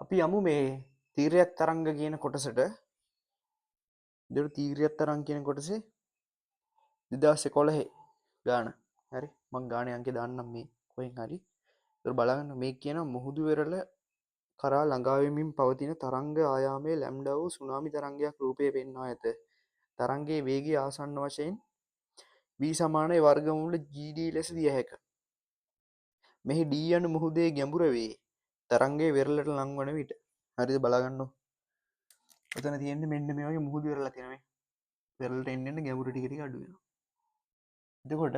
අපි යමු මේ තීරයක් තරංග කියන කොටසට. දෙර තීරයක් තරංග කියන කොටසේ 2011 ගාන. හරි මං ගානේ අංකේ දාන්නම් මේ කොහෙන් හරි. ඒතර බලන්න මේ කියන මුහුදු වෙරළ කරා ළඟා වෙමින් පවතින තරංග ආයාමයේ ලැම්ඩා වූ සුනාමි තරංගයක් රූපයේ පෙන්වා ඇත. තරංගයේ වේගය ආසන්න වශයෙන් v සමානයි වර්ගමූල gd ලෙස දිය හැක. මෙහි d යන මුහුදේ ගැඹුර වේ. තරංගයේ වෙරළට ලං වන විට. හරිද බලගන්න. ඔතන තියෙන්නේ මෙන්න මේ වගේ මුහුදු වෙරළක් තියෙනවා මේ. වෙරළට එන්න එන්න ගැඹුර ටික ටික අඩු වෙනවා. එතකොට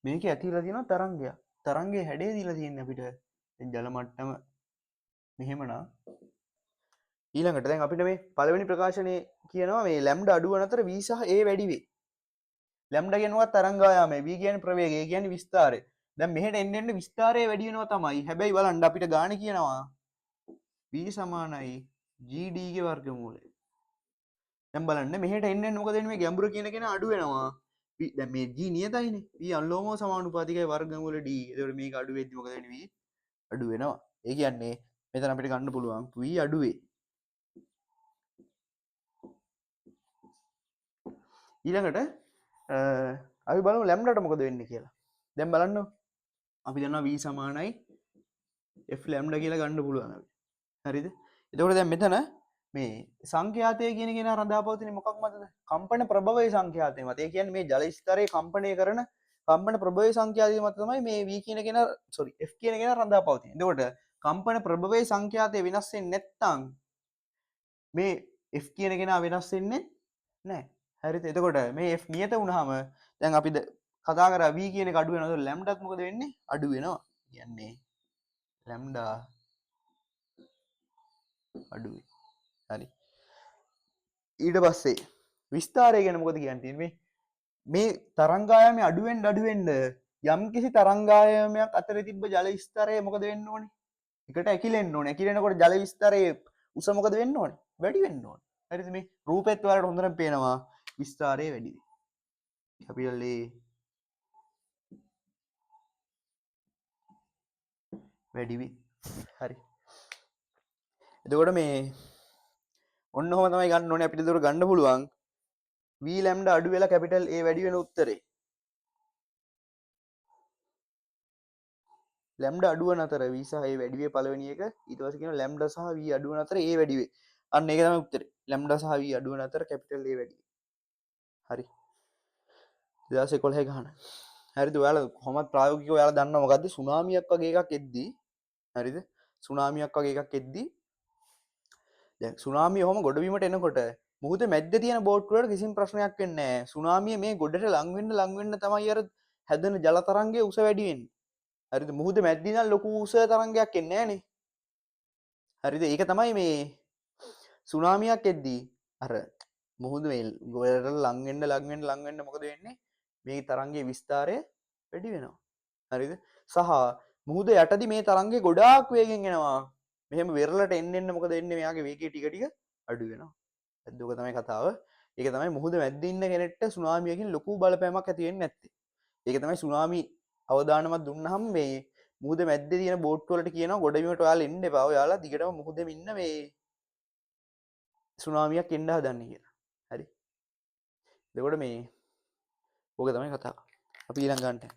මේකේ ඇතිලා තියෙනවා තරංගයක්. තරංගයේ හැඩය දීලා තියෙන්නේ අපිට ජල මට්ටම මෙහෙමනම් ඊළඟට දැන් අපිට මේ පළවෙනි ප්‍රකාශනයේ කියනවා මේ ලැම්ඩා අඩු වන අතර v සහ a වැඩි වේ. ලැම්ඩා කියනවා තරංග ආයාමය, v කියන්නේ ප්‍රවේගය, a කියන්නේ විස්තාරය. දැන් මෙහෙට එන්න එන්න විස්තාරය වැඩි වෙනවා තමයි. හැබැයි බලන්න අපිට ගාණ කියනවා v සමානයි gd ගේ වර්ගමූලය. දැන් බලන්න මෙහෙට එන්න එන්න මොකද වෙන්නේ? මේ ගැඹුර කියන කෙනා අඩු වෙනවා. දැන් මේ g නියතයිනේ. v අනුලෝමව සමානුපාතිකයි වර්ගමූල d. ඒතකොට මේක අඩු වෙද්දි මොකද වෙන්නේ? v අඩු වෙනවා. ඒ කියන්නේ මෙතන අපිට ගන්න පුළුවන් v අඩු වේ. ඊළඟට අපි බලමු ලැම්ඩාට මොකද වෙන්නේ කියලා. දැන් බලන්න අපි දන්නවා v සමානයි f ලැම්ඩා කියලා ගන්න පුළුවන් අපි. හරිද? එතකොට දැන් මෙතන මේ සංඛ්‍යාතය කියන කෙනා රඳා පවතින මොකක් මතද? කම්පන ප්‍රභවයේ සංඛ්‍යාතය මත. ඒ කියන්නේ මේ ජල ස්තරයේ කම්පණය කරන කම්පන ප්‍රභවයේ සංඛ්‍යාතය මත තමයි මේ v කියන කෙනා f කියන කෙනා රඳා පවතින්නේ. එතකොට කම්පන ප්‍රභවයේ සංඛ්‍යාතය වෙනස් වෙන්නේ නැත්නම් මේ f කියන කෙනා වෙනස් වෙන්නේ නැහැ. හරිද? එතකොට මේ f නියත වුණාම දැන් අපි කතා කරා v කියන එක අඩු වෙනවා. ඒතකොට ලැම්ඩාත් මොකද වෙන්නේ? අඩු වෙනවා. කියන්නේ ලැම්ඩා අඩු වෙයි. හරි. ඊට පස්සේ විස්තරය ගැන මොකද කියන්නේ? මේ තරංගායාමය අඩු වෙන්න යම්කිසි තරංගායාමයක් අතර තිබ්බ ජල ස්තරය මොකද වෙන්න ඕනේ? එකට ඇකිලෙන්න ඕනේ. ඇකිලෙනකොට ජල විස්තරයේ උස මොකද වෙන්න ඕනේ? වැඩි වෙන්න ඕනේ. හරිද? මේ රූපෙත් වලට හොඳට පේනවා විස්තරය වැඩි වෙයි. capital A වැඩි වෙයි. හරි. එතකොට මේ ඔන්න ඔහම තමයි ගන්න ඕනේ අපිට ඒතර ගන්න පුළුවන් v ලැම්ඩා අඩු වෙලා capital A වැඩි වෙන උත්තරේ. ලැම්ඩා අඩු වන අතර v සහ a වැඩි වේ පළවෙනි එක. ඊට පස්සේ කියනවා ලැම්ඩා සහ v අඩු වන අතර a වැඩි වේ. අන්න ඒක තමයි උත්තරේ. ලැම්ඩා සහ v අඩු වන අතර capital A වැඩි වේ. හරි. 2011 ගහන. හරිද? ඔයාලා කොහොමද ප්‍රායෝගිකව ඔයාලා දන්නවා මොකද්ද? සුනාමියක් වගේ එකක් එද්දී හරිද? සුනාමියක් වගේ එකක් එද්දී දැන් සුනාමිය ඔහම ගොඩබිමට එනකොට මුහුදේ මැද්දේ තියෙන බෝට් වලට කිසිම ප්‍රශ්නයක් වෙන්නේ නැහැ. සුනාමිය මේ ගොඩට ලං වෙන්න තමයි අර හැදෙන ජල තරංගයේ උස වැඩි වෙන්නේ. හරිද? මුහුදේ මැද්දේ ඉඳන් ලොකු උස තරංගයක් එන්නේ නැහනේ. හරිද? ඒක තමයි මේ සුනාමියක් එද්දී අර මුහුද මේ ගොඩට ලං වෙන්න මොකද වෙන්නේ? මේ තරංගයේ විස්තරය වැඩි වෙනවා. හරිද? සහ මුහුද යටදී මේ තරංගේ ගොඩාක් වේගෙන් එනවා. මෙහෙම වෙරළට එන්න මොකද වෙන්නේ? මෙයාගේ වේගය ටික ටික අඩු වෙනවා. හරිද? ඔක තමයි කතාව. ඒක තමයි මුහුද මැද්දේ ඉන්න කෙනෙක්ට සුනාමියකින් ලොකු බලපෑමක් ඇති වෙන්නේ නැත්තේ. ඒක තමයි සුනාමි අවදානමක් දුන්නාම මේ මුහුද මැද්දේ තියෙන බෝට් වලට කියනවා ගොඩබිමට ඔයාලා එන්න එපා. ඔයාලා දිගටම මුහුදෙම ඉන්න මේ සුනාමියක් එන්න හදන්නේ කියලා. හරි. එතකොට මේ ඕක තමයි කතාව. අපි ඊළඟ ගන්නට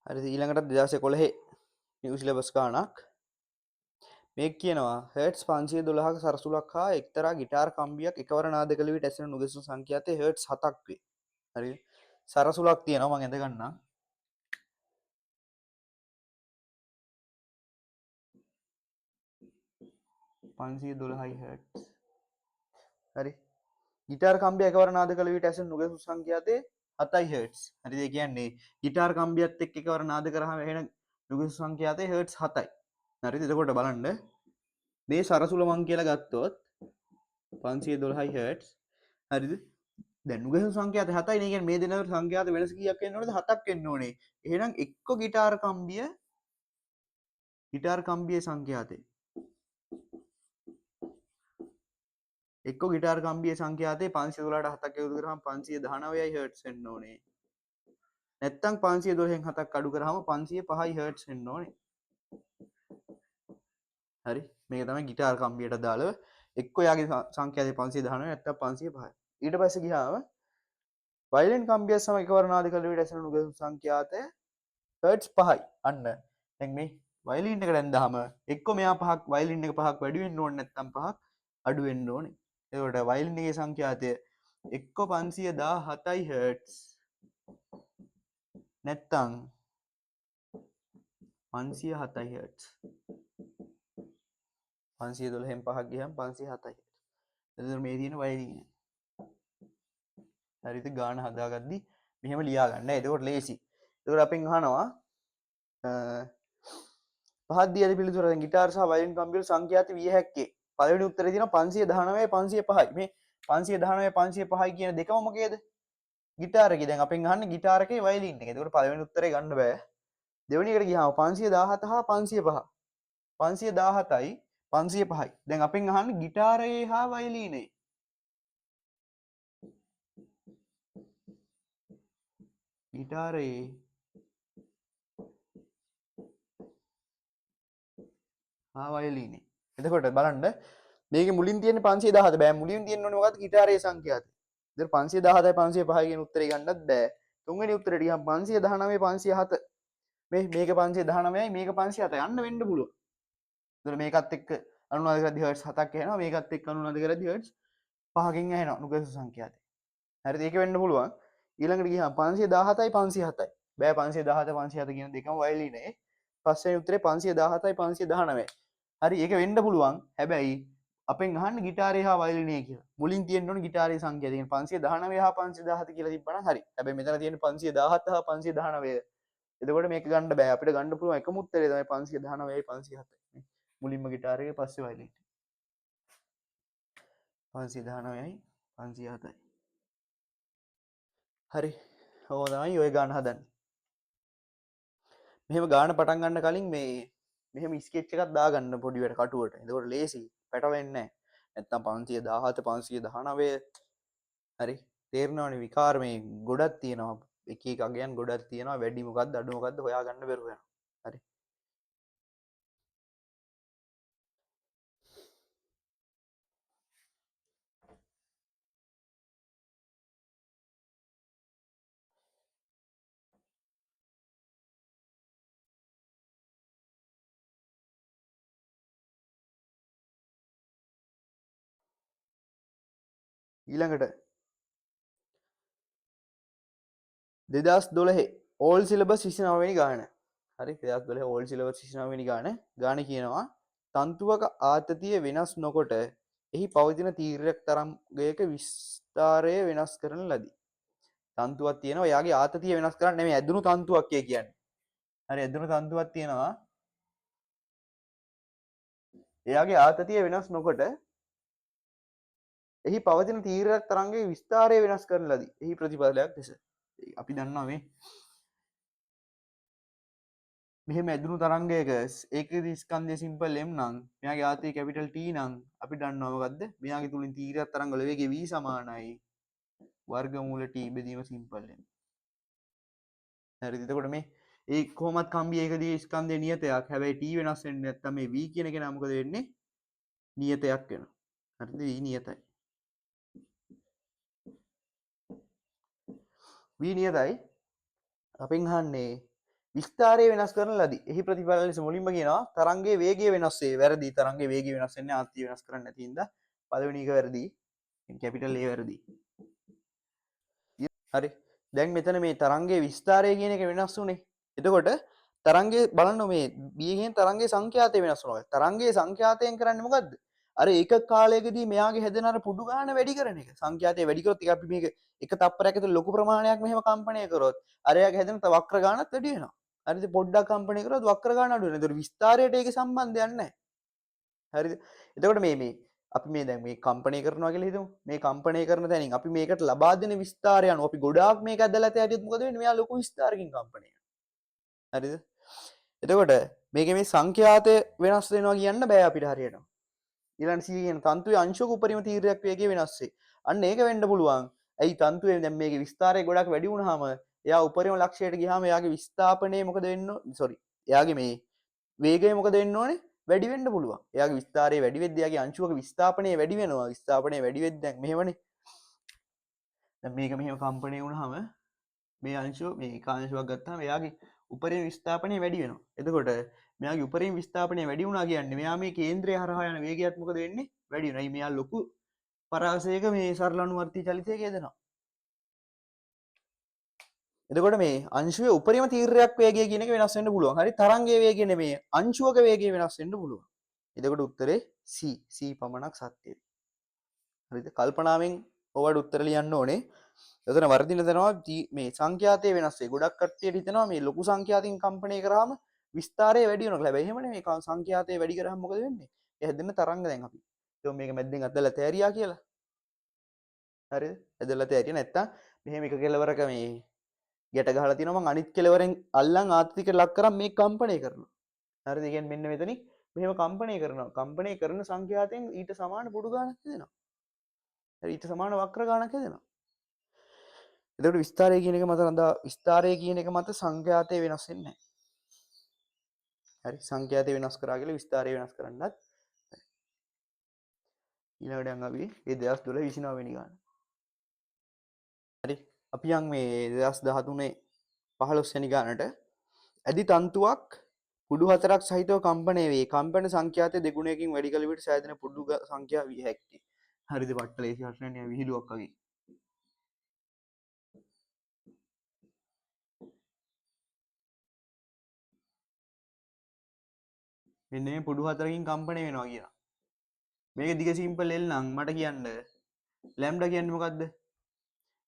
හරි ඊළඟට 2011 නිව් සිලබස් ගානක් මේක කියනවා හර්ට්ස් 512ක සරසුලක් හා එක්තරා ගිටාර් කම්බියක් එකවර නාද කළ විට ඇසෙන නුදුසු සංඛ්‍යාතය හර්ට්ස් 7ක් වේ. හරි සරසුලක් තියෙනවා මම ඇඳ ගන්නම්. පන්සිය දොළහයි හර්ට්ස්. හරි ගිටාර් කම්බිය එකවර නාද කළ විට ඇසෙන නුගසු සංඛ්‍යාතය 7යි හර්ට්ස්. හරිද? ඒ කියන්නේ ගිටාර් කම්බියත් එක්ක එකවර නාද කරාම එහෙන නුගසු සංඛ්‍යාතය හර්ට්ස් 7යි. හරිද? එතකොට බලන්න මේ සරසුල මං කියලා ගත්තොත් 512යි හර්ට්ස්. හරිද? දැන් නුගසු සංඛ්‍යාත 7යි නේ. කියන්නේ මේ දෙන සංඛ්‍යාත වෙනස කීයක් වෙන්න ඕනද? 7ක් වෙන්න ඕනේ. එහෙනම් එක්ක ගිටාර් කම්බියේ සංඛ්‍යාතය එක්ක ගිටාර් කම්බියේ සංඛ්‍යාතය 512ට 7ක් එකතු කරාම 519යි හර්ට්ස් වෙන්න ඕනේ. නැත්තම් 512න් 7ක් අඩු කරාම 505යි හර්ට්ස් වෙන්න ඕනේ. හරි? මේක තමයි ගිටාර් කම්බියට දාලා එක්ක යාගේ සංඛ්‍යාතය 519 නැත්තම් 505යි. ඊට පස්සේ ගියාම වයලින් කම්බිය සම එකවර නාද කළ විට ඇසෙන නුගසු සංඛ්‍යාතය හර්ට්ස් 5යි. අන්න දැන් මේ වයලින් එක දැන්දාම එක්ක මෙයා 5ක් වයලින් එක 5ක් වැඩි වෙන්න ඕනේ නැත්තම් 5ක් අඩු වෙන්න ඕනේ. එතකොට වයලින් එකේ සංඛ්‍යාතය එක්ක 517යි හර්ට්ස් නැත්තම් 507යි හර්ට්ස්. 512න් 5ක් ගියම 507යි. එතකොට මේ තියෙන වයලින් එක. හරිද? ගාන හදාගද්දි මෙහෙම ලියා ගන්න. එතකොට ලේසි. එතකොට අපෙන් අහනවා පහක් දී ඇති පිළිතුර දැන් ගිටාර් සහ වයලින් කම්බිවල සංඛ්‍යාත විය හැක්කේ. පළවෙනි උත්තරේ තියෙනවා 519 505යි. මේ 519 505යි කියන දෙකම මොකේද? ගිටාර එකේ. දැන් අපෙන් අහන්නේ ගිටාර එකේ වයලින් එකේ. එතකොට පළවෙනි උත්තරේ ගන්න බෑ. දෙවෙනි එකට ගියාම 517 හා 505. 517යි 505යි. දැන් අපෙන් අහන්නේ ගිටාරයේ හා වයලීනේ. ගිටාරයේ හා වයලීනේ. එතකොට බලන්න මේකේ මුලින් තියෙන 517 බෑ. මුලින් තියෙන්න ඕනේ මොකද්ද? ගිටාරයේ සංඛ්‍යාතය. ඉතින් 517යි 505යි කියන උත්තරේ ගන්නත් බෑ. තුන්වෙනි උත්තරේට ගියාම 519 507. මේක 519යි මේක 507යි යන්න වෙන්න පුළුවන්. එතකොට මේකත් එක්ක අනුනාද කරද්දී හර්ට්ස් 7ක් එනවා. මේකත් එක්ක අනුනාද කරද්දී හර්ට්ස් 5කින් ඇහෙනවා නුගසු සංඛ්‍යාතය. හරිද? ඒක වෙන්න පුළුවන්. ඊළඟට ගියාම 517යි 507යි. බෑ 517 507 කියන දෙකම වයලීනේ. පස්වෙනි උත්තරේ 517යි 519යි. හරි ඒක වෙන්න පුළුවන්. හැබැයි අපෙන් අහන්නේ ගිටාරේ හා වයලිනේ කියලා. මුලින් තියෙන්න ඕනේ ගිටාරේ සංඛ්‍යාව. ඒ කියන්නේ 519 හා 517 කියලා තිබ්බනම් හරි. හැබැයි මෙතන තියෙන්නේ 517 හා 519. එතකොට මේක ගන්න බෑ. අපිට ගන්න පුළුවන් එකම උත්තරේ තමයි 519යි 507යි. මුලින්ම ගිටාර එකේ පස්සේ වයලින්. 519යි 507යි. හරි. ඕක තමයි ඔය ගාන හදන්නේ. මෙහෙම ගාන පටන් ගන්න කලින් මේ මෙහෙම ස්කෙච් එකක් දාගන්න පොඩිවට කටුවට. එතකොට ලේසි. පැටවෙන්නේ නැහැ. නැත්තම් 517 519 හරි තේරෙනවනේ විකාර මේ ගොඩක් තියෙනවා. එක එක අගයන් ගොඩක් තියෙනවා. වැඩි මොකක්ද අඩු මොකක්ද හොයාගන්න බැරුව යනවා. හරි. ඊළඟට 2012 ඕල් සිලබස් 29 වෙනි ගාන. හරි 2012 ඕල් සිලබස් 29 වෙනි ගාන කියනවා තන්තුවක ආතතිය වෙනස් නොකොට එහි පවතින තීරයක් තරංගයක විස්තරය වෙනස් කරන ලදී. තන්තුවක් තියෙනවා එයාගේ ආතතිය වෙනස් කරන්න නෙමෙයි ඇදුණු තන්තුවක් කියන්නේ. හරි ඇදුණු තන්තුවක් තියෙනවා. එයාගේ ආතතිය වෙනස් නොකොට එහි පවතින තීරයක් තරංගයේ විස්තරය වෙනස් කරන ලදී. එහි ප්‍රතිඵලයක් ලෙස අපි දන්නවා මේ මෙහෙම ඇදුණු තරංගයක ඒකේ ස්කන්ධය සිම්පල් m නම් මෙයාගේ ආතතිය කැපිටල් T නම් අපි දන්නවා මොකද්ද? මෙයාගේ තුලින් තීරයක් තරංග වල වේගය v සමානයි වර්ගමූල T බෙදීම සිම්පල් m. හරිද? එතකොට මේ ඒ කොහොමත් කම්බි ඒකදී ස්කන්ධය නියතයක්. හැබැයි T වෙනස් වෙන්නේ නැත්නම් මේ v කියන කෙනා මොකද වෙන්නේ? නියතයක් වෙනවා. හරිද? v නියතයි. v නියතයි. අපෙන් අහන්නේ විස්තරය වෙනස් කරන ලදී. එහි ප්‍රතිඵල ලෙස මුලින්ම කියනවා තරංගයේ වේගය වෙනස් වේ. වැරදි. තරංගයේ වේගය වෙනස් වෙන්නේ ආත්‍ය වෙනස් කරන්නේ නැති හින්දා පළවෙනි එක වැරදි. කැපිටල් A වැරදි. හරි. දැන් මෙතන මේ තරංගයේ විස්තරය කියන එක වෙනස් වුනේ. එතකොට තරංගයේ බලන්න මේ B එකෙන් තරංගයේ සංඛ්‍යාතය වෙනස් වෙනවා. තරංගයේ සංඛ්‍යාතයෙන් කරන්නේ මොකද්ද? අර ඒක කාලයකදී මෙයාගේ හැදෙන අර පුඩු ගාන වැඩි කරන එක. සංඛ්‍යාතය වැඩි කරොත් අපි මේක එක තප්පරයක් ඇතුළේ ලොකු ප්‍රමාණයක් මෙහෙම කම්පණය කරොත් අර එයාගේ හැදෙන වක්‍ර ගානත් වැඩි වෙනවා. හරිද? පොඩ්ඩක් කම්පණය කරොත් වක්‍ර ගාන අඩු වෙනවා. ඒතර විස්තරයට ඒකේ සම්බන්ධයක් නැහැ. හරිද? එතකොට මේ අපි මේ දැන් මේ කම්පණය කරනවා කියලා හිතමු. මේ කම්පණය කරන තැනින් අපි මේකට ලබා දෙන විස්තරය අනුව අපි ගොඩාක් මේක ඇදලා තියටියොත් මොකද වෙන්නේ? මෙයා ලොකු විස්තරකින් කම්පණය කරනවා. හරිද? එතකොට මේකේ මේ සංඛ්‍යාතය වෙනස් වෙනවා කියන්න බෑ අපිට හරියට. ඊළඟ C කියන තන්තුවේ අංශක උපරිම තීරයක් වේගය වෙනස් වේ. අන්න ඒක වෙන්න පුළුවන්. ඇයි තන්තුවේ දැන් මේකේ විස්තරය ගොඩක් වැඩි වුණාම එයා උපරිම ලක්ෂයට ගියාම එයාගේ විස්ථාපනය මොකද වෙන්න සෝරි. එයාගේ මේ වේගය මොකද වෙන්න ඕනේ? වැඩි වෙන්න පුළුවන්. එයාගේ විස්තරය වැඩි වෙද්දී එයාගේ අංශුවක විස්ථාපනය වැඩි වෙනවා. විස්ථාපනය වැඩි වෙද්දී දැන් මෙහෙමනේ. දැන් මේක මෙහෙම කම්පණය වුණාම මේ අංශුව මේ එක අංශුවක් ගත්තාම එයාගේ උපරිම විස්ථාපනය වැඩි වෙනවා. එතකොට මෙයාගේ උපරිම විස්ථාපනය වැඩි වුණා කියන්නේ මෙයා මේ කේන්ද්‍රය හරහා යන වේගයත් මොකද වෙන්නේ? වැඩි වෙනවා. මෙයා ලොකු පරාසයක මේ සරල අනුවර්තී චලිතයක යෙදෙනවා. එතකොට මේ අංශුවේ උපරිම තීරයක් වේගය කියන එක වෙනස් වෙන්න පුළුවන්. හරි තරංගයේ වේගය නෙමෙයි අංශුවක වේගය වෙනස් වෙන්න පුළුවන්. එතකොට උත්තරේ C පමණක් සත්‍යයි. හරිද? කල්පනාවෙන් ඔයාලට උත්තර ලියන්න ඕනේ. එතන වර්ධින දෙනවා මේ සංඛ්‍යාතය වෙනස් වෙයි. ගොඩක් කට්ටියට හිතනවා මේ ලොකු සංඛ්‍යාතින් කම්පණය කරාම විස්තරය වැඩි වෙනවා කියලා. හැබැයි එහෙම නෙමෙයි. සංඛ්‍යාතය වැඩි කරාම මොකද වෙන්නේ? ඒ හැදෙන තරංග දැන් අපි. ඒක මේක මැද්දෙන් අදලා තෑරියා කියලා. හරිද? ඇදලා තෑරියා නැත්තම් මෙහෙම එක කෙලවරක මේ ගැට ගහලා තියෙනවා මං අනිත් කෙලවරෙන් අල්ලන් ආත්තිකට ලක් කරන් මේ කම්පණය කරනවා. හරිද? ඒ කියන්නේ මෙන්න මෙතනින් මෙහෙම කම්පණය කරනවා. කම්පණය කරන සංඛ්‍යාතයෙන් ඊට සමාන පුඩු ගානක් හදෙනවා. හරි ඊට සමාන වක්‍ර ගානක් හදෙනවා. එතකොට විස්තරය කියන එක මත රඳා විස්තරය කියන එක මත සංඛ්‍යාතය වෙනස් වෙන්නේ නැහැ. හරි සංඛ්‍යාතය වෙනස් කරා කියලා විස්තරය වෙනස් කරන්නත් ඊළඟට යන් අපි මේ 2012 29 වෙනි ගාන. හරි අපි යන් මේ 2013 15 වෙනි ගානට ඇදි තන්තුවක් පුඩු හතරක් සහිතව කම්පණය වේ. කම්පන සංඛ්‍යාතය දෙගුණයකින් වැඩි කළ විට සෑදෙන පුඩු සංඛ්‍යාව විය හැකියි. හරිද? පට්ට ලේසි ප්‍රශ්නයක් විහිළුවක් වගේ. මෙන්න මේ පුඩු හතරකින් කම්පණය වෙනවා කියලා. මේක දිග සිම්පල් L නම් මට කියන්න ලැම්ඩා කියන්නේ මොකද්ද?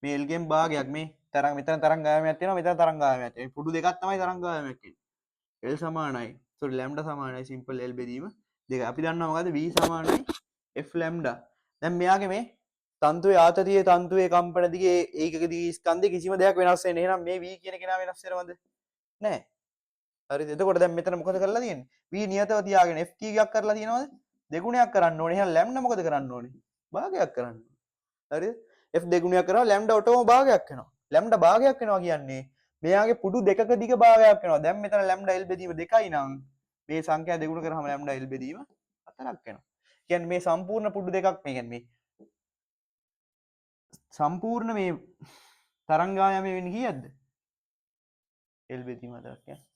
මේ L ගෙන් භාගයක් මේ තරංග මෙතන තරංගායමයක් තියෙනවා මෙතන තරංගායමයක් තියෙනවා. මේ පුඩු දෙකක් තමයි තරංගායමයක් කියන්නේ. L සමානයි. සෝරි ලැම්ඩා සමානයි සිම්පල් L බෙදීම දෙක. අපි දන්නවා මොකද්ද? V සමානයි F ලැම්ඩා. දැන් මෙයාගේ මේ තන්තුවේ ආතතියේ තන්තුවේ කම්පන දිගේ ඒකක දිගේ ස්කන්ධේ කිසිම දෙයක් වෙනස් වෙන්නේ නැහැ. එහෙනම් මේ V කියන කෙනා වෙනස් වෙනවද? නැහැ. හරිද? එතකොට දැන් මෙතන මොකද කරලා තියෙන්නේ? V නියතව තියාගෙන F කීයක් කරලා තියෙනවද? දෙගුණයක් කරන්න ඕනේ. එහෙනම් ලැම්ඩා මොකද කරන්න ඕනේ? භාගයක් කරන්න. හරිද? F දෙගුණයක් කරා ලැම්ඩා ඔටෝම භාගයක් වෙනවා. ලැම්ඩා භාගයක් වෙනවා කියන්නේ මෙයාගේ පුඩු දෙකක දිග භාගයක් වෙනවා. දැන් මෙතන ලැම්ඩා L බෙදීම 2යි නම් මේ සංඛ්‍යා දෙගුණ කරාම ලැම්ඩා L බෙදීම 4ක් වෙනවා. කියන්නේ මේ සම්පූර්ණ පුඩු දෙකක් මේ කියන්නේ මේ සම්පූර්ණ මේ තරංගායමය වෙන්නේ කීයක්ද? L බෙදීම 4ක් කියන්නේ.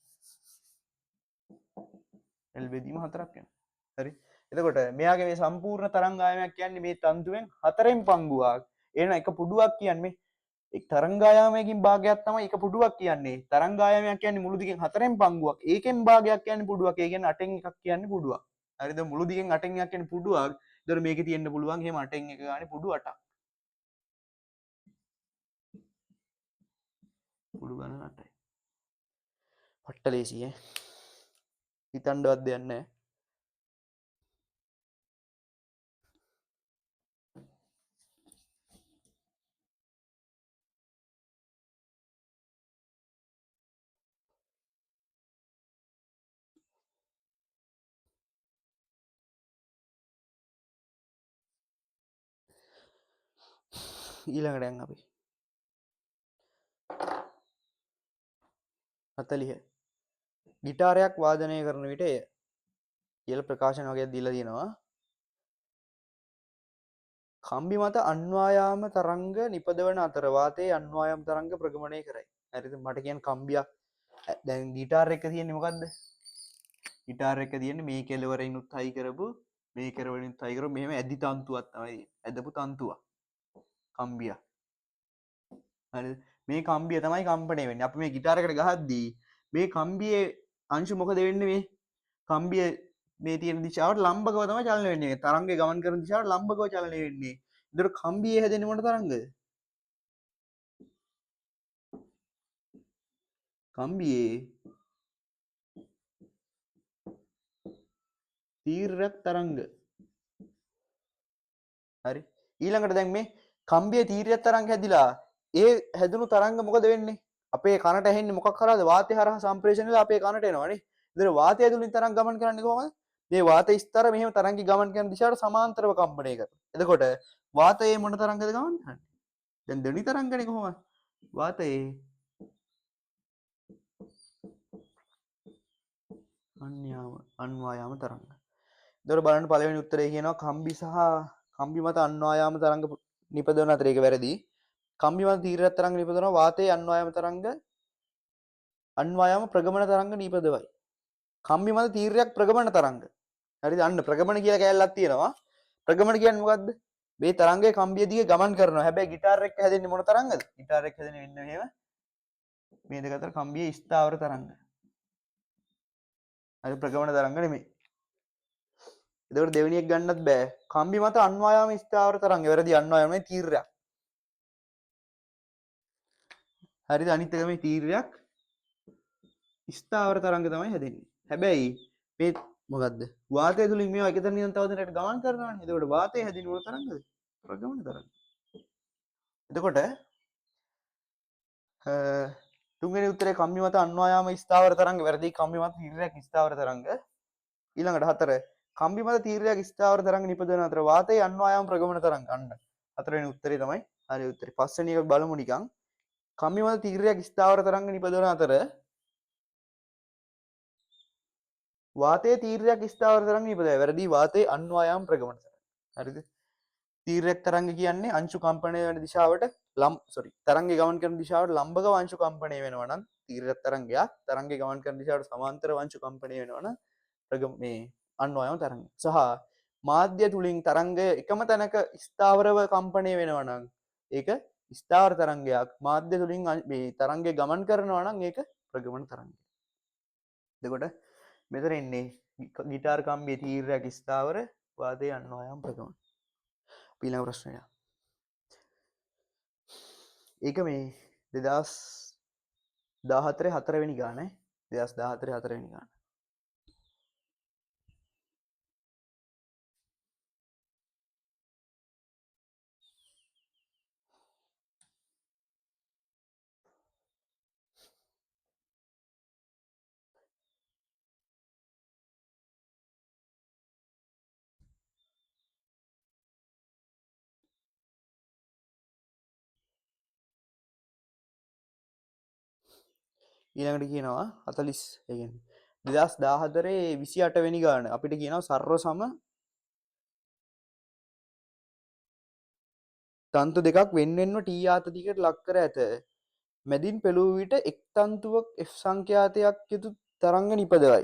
L බෙදීම 4ක් වෙනවා. හරි. එතකොට මෙයාගේ මේ සම්පූර්ණ තරංගායමයක් කියන්නේ මේ තන්තුවෙන් 4න් පංගුවක්. එහෙනම් එක පුඩුවක් කියන්නේ එක් තරංගායාමයකින් භාගයක් තමයි එක පුඩුවක් කියන්නේ. තරංගායාමයක් කියන්නේ මුළු දිගෙන් 4න් පංගුවක්. ඒකෙන් භාගයක් කියන්නේ පුඩුවක්. ඒ කියන්නේ 8න් එකක් කියන්නේ පුඩුවක්. හරිද? මුළු දිගෙන් 8න් එකක් කියන්නේ පුඩුවක්. ඒතර මේකේ තියෙන්න පුළුවන් එහෙම 8න් එක ගානේ පුඩු 8ක්. පුඩු ගණන 8යි. පට්ට ලේසි ඈ. හිතන්නවත් දෙයක් නැහැ. ඊළඟට යන් අපි 40 ගිටාරයක් වාදනය කරන විට එය කියලා ප්‍රකාශන වගේක් දීලා තියෙනවා. කම්බි මත අන්වායාම තරංග නිපදවන අතර වාතයේ අන්වායාම තරංග ප්‍රගමනය කරයි. හරිද? මට කියන්නේ කම්බියක් දැන් ගිටාර් එක තියෙන්නේ මොකද්ද? ගිටාර් එක තියෙන්නේ මේ කෙළවරිනුත් හයි කරපු මේ කෙළවරිනුත් හයි කරපු මෙහෙම ඇදි තන්තුවක් තමයි තියෙන්නේ. ඇදපු තන්තුවක්. කම්බිය. හරිද? මේ කම්බිය තමයි කම්පණය වෙන්නේ. අපි මේ ගිටාර් එකට ගහද්දී මේ කම්බියේ අංශු මොකද වෙන්නේ මේ? කම්බිය මේ තියෙන දිශාවට ලම්බකව තමයි චලනය වෙන්නේ. තරංගය ගමන් කරන දිශාවට ලම්බකව චලනය වෙන්නේ. ඒතර කම්බියේ හැදෙන්නේ මොන තරංගද? කම්බියේ තීර්යක් තරංග. හරි. ඊළඟට දැන් මේ කම්බියේ තීර්යක් තරංග හැදිලා ඒ හැදුණු තරංග මොකද වෙන්නේ? අපේ කනට ඇහෙන්නේ මොකක් කරාද? වාතය හරහා සම්ප්‍රේෂණය වෙලා අපේ කනට එනවනේ. ඒතර වාතය ඇතුලින් තරංග ගමන් කරන්නේ කොහොමද? මේ වාත ස්තර මෙහෙම තරංගි ගමන් කරන දිශාවට සමාන්තරව කම්පණය කරනවා. එතකොට වාතයේ මොන තරංගද ගමන් කරන්නේ? දැන් දෙණි තරංගනේ කොහොමද? වාතයේ අන්වායාම තරංග. එතකොට බලන්න පළවෙනි උත්තරේ කියනවා කම්බි සහ කම්බි මත අන්වායාම තරංග නිපදවන අතර ඒක වැරදි. කම්බි මත තීරයක් තරංග නිපදවනවා වාතයේ අන්වායාම තරංග අන්වායාම ප්‍රගමන තරංග නිපදවයි. කම්බි මත තීරයක් ප්‍රගමන තරංග. හරිද? අන්න ප්‍රගමන කියලා කැලලක් තියෙනවා. ප්‍රගමන කියන්නේ මොකද්ද? මේ තරංගය කම්බිය දිගේ ගමන් කරනවා. හැබැයි ගිටාර එක්ක හැදෙන්නේ මොන තරංගද? ගිටාර එක්ක හැදෙන්නේ මෙන්න මෙහෙම. මේ දෙක අතර කම්බියේ ස්ථාවර තරංග. හරි ප්‍රගමන තරංග නෙමෙයි. එතකොට දෙවෙනි එක ගන්නත් බෑ. කම්බි මත අන්වායාම ස්ථාවර තරංග. වැරදි අන්වායාම නෙමෙයි තීරයක්. හරිද? අනිත් එක මේ තීරයක් ස්ථාවර තරංග තමයි හැදෙන්නේ. හැබැයි මේ මොකද්ද? වාතය තුලින් මේවා එක තැනින් තව තැනකට ගමන් කරනවානේ. එතකොට වාතය හැදෙන්නේ මොන තරංගද? ප්‍රගමන තරංග. එතකොට තුන්වෙනි උත්තරේ කම්බි මත අන්වායාම ස්ථාවර තරංග වැරදි. කම්බි මත තීරයක් ස්ථාවර තරංග. ඊළඟට හතර කම්බි මත තීරයක් ස්ථාවර තරංග නිපදවන අතර වාතයේ අන්වායාම ප්‍රගමන තරංග. අන්න හතරවෙනි උත්තරේ තමයි හරි උත්තරේ. පස්වෙනි එක බලමු නිකන්. කම්බි මත තීරයක් ස්ථාවර තරංග නිපදවන අතර වාතයේ තීරයක් ස්ථාවර තරංග නිපදවයි. වැරදි වාතයේ අන්වායාම ප්‍රගමන තරංග. හරිද? තීරයක් තරංග කියන්නේ අංශු කම්පණය වෙන දිශාවට තරංගය ගමන් කරන දිශාවට ලම්බකව අංශු කම්පණය වෙනවා නම් තීරයක් තරංගයක් තරංගය ගමන් කරන දිශාවට සමාන්තරව අංශු කම්පණය වෙනවා නම් මේ අන්වායාම තරංග. සහ මාධ්‍ය තුලින් තරංගය එකම තැනක ස්ථාවරව කම්පණය වෙනවා නම් ඒක ස්ථාවර තරංගයක්. මාධ්‍ය තුලින් මේ තරංගය ගමන් කරනවා නම් ඒක ප්‍රගමන තරංගයක්. එතකොට මෙතන ඉන්නේ ගිටාර කම්බියේ තීරයක් ස්ථාවර වාදයේ අන්වායාම ප්‍රගමන. ඊළඟ ප්‍රශ්නය. ඒක මේ 2014 4වෙනි ගාන 2014 4වෙනි ගාන. ඊළඟට කියනවා 40 ඒ කියන්නේ 2014 28 වෙනි ගාන අපිට කියනවා සර්ව සම තන්තු දෙකක් වෙන් වෙන්ව T ආතතියකට ලක් කර ඇත. මැදින් පෙළූ විට එක් තන්තුවක් F සංඛ්‍යාතයක් යුතු තරංග නිපදවයි.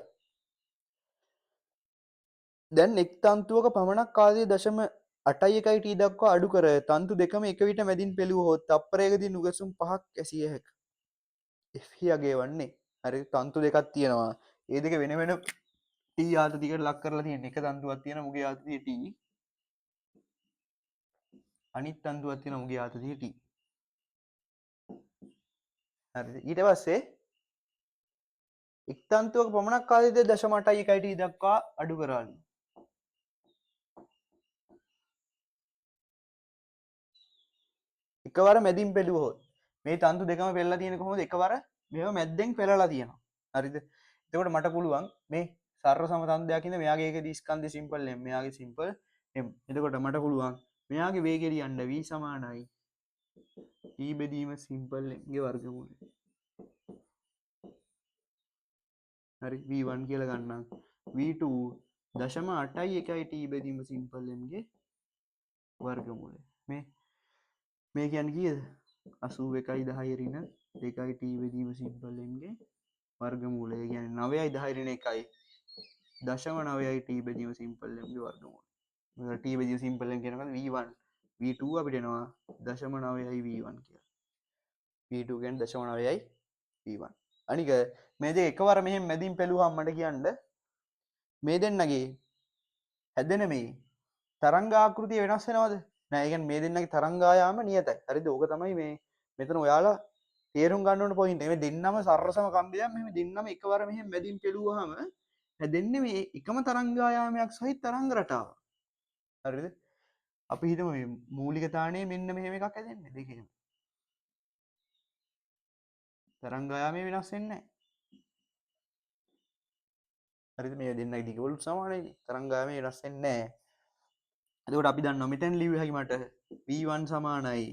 දැන් එක් තන්තුවක පමණක් කාලයේ 0.81 T දක්වා අඩු කර තන්තු දෙකම එක විට මැදින් පෙළුවහොත් තප්පරයකදී නුගසුම් 5ක් ඇසිය හැක. F යගේ වන්නේ හරි තන්තු දෙකක් තියෙනවා. ඒ දෙක වෙන වෙන T ආතතියකට ලක් කරලා තියෙන එක තන්තුවක් තියෙන මුගේ ආතතිය T අනිත් තන්තුවක් තියෙන මුගේ ආතතිය T. හරිද? ඊට පස්සේ එක් තන්තුවක පමණක් කාලයේදී 0.81 T දක්වා අඩු කරාලු. එකවර මැදින් පෙළුවහොත් මේ තන්තු දෙකම පෙළලා තියෙන කොහොමද? එකවර මේව මැද්දෙන් පෙළලා තියෙනවා. හරිද? එතකොට මට පුළුවන් මේ සර්ව සම තන්තු දෙකක් ඉඳ මෙයාගේ ඒකේ ස්කන්ධය සිම්පල් m මෙයාගේ සිම්පල් m. එතකොට මට පුළුවන් මෙයාගේ වේගය ලියන්න v සමානයි e බෙදීම සිම්පල් m ගේ වර්ගමූලය. හරි v1 කියලා ගන්නම් v2 0.81 t බෙදීම සිම්පල් m ගේ වර්ගමූලය. මේ කියන්නේ කීයද? 81 10 ඍණ 2යි t බෙදීම සිම්පල් m ගේ වර්ගමූලය. ඒ කියන්නේ 9යි 10 ඍණ 1යි 0.9යි t බෙදීම සිම්පල් m ගේ වර්ගමූලය. මෙතන t බෙදීම සිම්පල් m කියනකොට v1 v2 අපිට එනවා 0.9යි v1 කියලා. v2 කියන්නේ 0.9යි v1. අනික මේ දෙක එකවර මෙහෙම මැදින් පෙළුවාම මට කියන්න මේ දෙන්නගේ හැදෙන මේ තරංගාකෘතිය වෙනස් වෙනවද? නෑ. ඒ කියන්නේ මේ දෙන්නගේ තරංගායාම නියතයි. හරිද? ඕක තමයි මේ මෙතන ඔයාලා තේරුම් ගන්න ඕන පොයින්ට්. මේ දෙන්නම සරසම කම්බියක් මෙහෙම දෙන්නම එකවර මෙහෙම මැදින් පෙළුවාම හැදෙන්නේ මේ එකම තරංගායාමයක් සහිත තරංග රටාවක්. හරිද? අපි හිතමු මේ මූලික තාණයේ මෙන්න මෙහෙම එකක් හැදෙන්නේ දෙකේම. තරංගායාමය වෙනස් වෙන්නේ නැහැ. හරිද? මේ දෙන්නගේ දිගවලුත් සමානයිනේ. තරංගායාමය වෙනස් වෙන්නේ නැහැ. එතකොට අපි දන්නවා මෙතෙන් ලිව්ව හැකි මට v1 සමානයි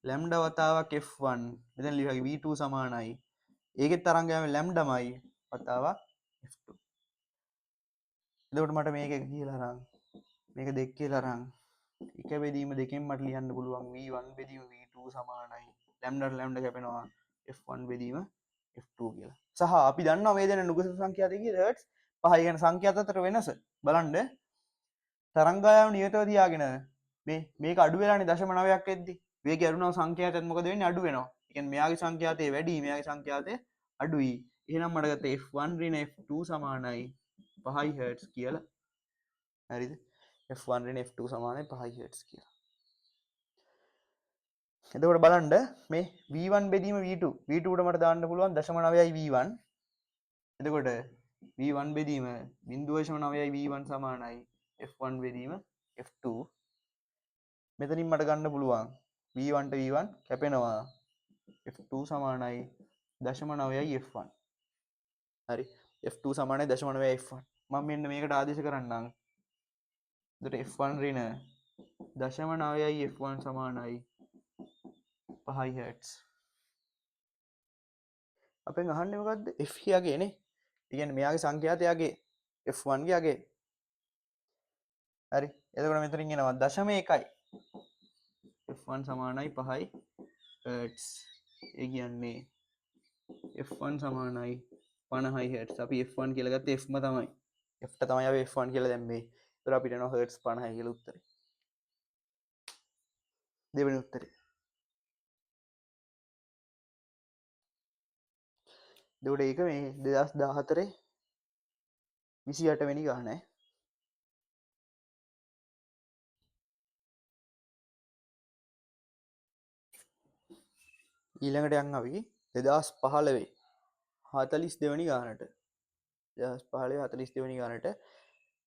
ලැම්ඩා වතාවක් f1. මෙතෙන් ලිව්ව හැකි v2 සමානයි ඒකේ තරංගායාමය ලැම්ඩාමයි වතාවක් f2. එතකොට මට මේක කියලා අරන් මේක දෙක කියලා අරන් එක බෙදීම දෙකෙන් මට ලියන්න පුළුවන් v1 බෙදීම v2 සමානයි ලැම්ඩාට ලැම්ඩා කැපෙනවා f1 බෙදීම f2 කියලා. සහ අපි දන්නවා මේ දෙන නුගස සංඛ්‍යාතය කියලා හර්ට්ස් 5 කියන සංඛ්‍යාත අතර වෙනස බලන්න තරංගායාම නියතව තියාගෙන මේක අඩු වෙලානේ 0.9ක් එද්දි වේගය අඩු වෙනවා සංඛ්‍යාතයත් මොකද වෙන්නේ අඩු වෙනවා. ඒ කියන්නේ මෙයාගේ සංඛ්‍යාතය වැඩි මෙයාගේ සංඛ්‍යාතය අඩුයි. එහෙනම් මට ගත්ත f1 ඍණ f2 සමානයි 5 හර්ට්ස් කියලා. හරිද? f1 ඍණ f2 සමානයි 5 හර්ට්ස් කියලා. එතකොට බලන්න මේ v1 බෙදීම v2 v2 උඩ මට දාන්න පුළුවන් 0.9යි v1. එතකොට v1 බෙදීම 0.9යි v1 සමානයි f1 බෙදීම f2. මෙතනින් මට ගන්න පුළුවන් v1 ට v1 කැපෙනවා f2 සමානයි 0.9යි f1. හරි f2 සමානයි 0.9යි f1. මම මෙන්න මේකට ආදේශ කරන්නම්. එතකොට f1 ඍණ 0.9යි f1 සමානයි 5 හර්ට්ස්. අපෙන් අහන්නේ මොකද්ද? f යගේ නේ. ඒ කියන්නේ මෙයාගේ සංඛ්‍යාතයගේ f1 ගේ යගේ. හරි. එතකොට මෙතනින් එනවා 0.1යි. f1 සමානයි 5යි හර්ට්ස්. ඒ කියන්නේ f1 සමානයි 50යි හර්ට්ස්. අපි f1 කියලා ගත්තේ f ම තමයි. f ට තමයි අපි f1 කියලා දැම්මේ. ඒතර අපිට එනවා හර්ට්ස් 50යි කියලා උත්තරේ. දෙවෙනි උත්තරේ. එතකොට ඒක මේ 2014 28 වෙනි ගාන ඈ. ඊළඟට යන් අපි 2015 42 වෙනි ගානට 2015 42 වෙනි ගානට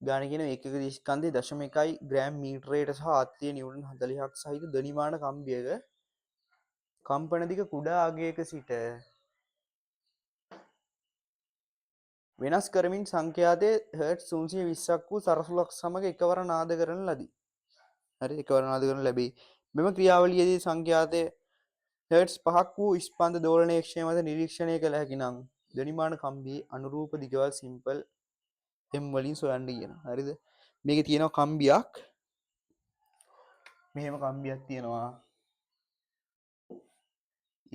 ගාන කියන එකක ස්කන්ධයේ 0.1 ග්‍රෑම් මීටරයට සහ ආත්තිය නිව්ටන් 40ක් සහිත ධනිමාන කම්බියක කම්පන දිග කුඩා අගයක සිට වෙනස් කරමින් සංඛ්‍යාතයේ හර්ට්ස් 320ක් වූ සරසුලක් සමග එකවර නාද කරන ලදී. හරි එකවර නාද කරන ලැබේ. මෙම ක්‍රියාවලියේදී සංඛ්‍යාතයේ හර්ට්ස් 5ක් වූ ස්පන්ද දෝලනයේ ක්ෂය මත නිරීක්ෂණය කළ හැකි නම් ධනිමාන කම්බියේ අනුරූප දිගවල් සිම්පල් m වලින් සොයන්න කියනවා. හරිද? මේකේ තියෙනවා කම්බියක්. මෙහෙම කම්බියක් තියෙනවා.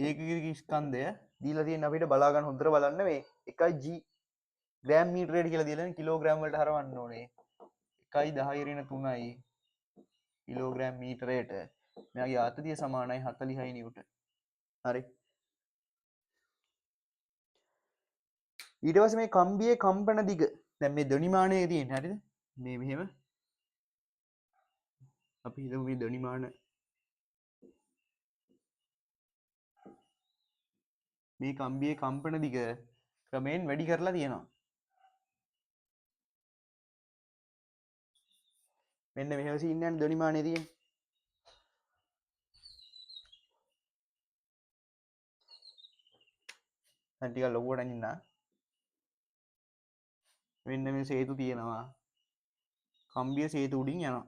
ඒකක ස්කන්ධය දීලා තියෙන අපිට බලා ගන්න හොඳට බලන්න මේ 1g ග්‍රෑම් මීටරයට කියලා දීලා තියෙන කිලෝග්‍රෑම් වලට හරවන්න ඕනේ. 1.10 කිලෝග්‍රෑම් මීටරයට මෙයාගේ ආතතිය සමානයි 40 නිව්ටන්. හරි. ඊට පස්සේ මේ කම්බියේ කම්පන දිග දැන් මේ ධනිමානයේ තියෙන හරිද? මේ මෙහෙම අපි හිතමු මේ ධනිමාන මේ කම්බියේ කම්පන දිග ක්‍රමයෙන් වැඩි කරලා තියෙනවා. මෙන්න මෙහෙම සීන් එකක් ධනිමානයේ තියෙන. දැන් ටිකක් ලොකුවට අනින්න. මෙන්න මේ සේතු තියෙනවා. කම්බිය සේතු උඩින් යනවා.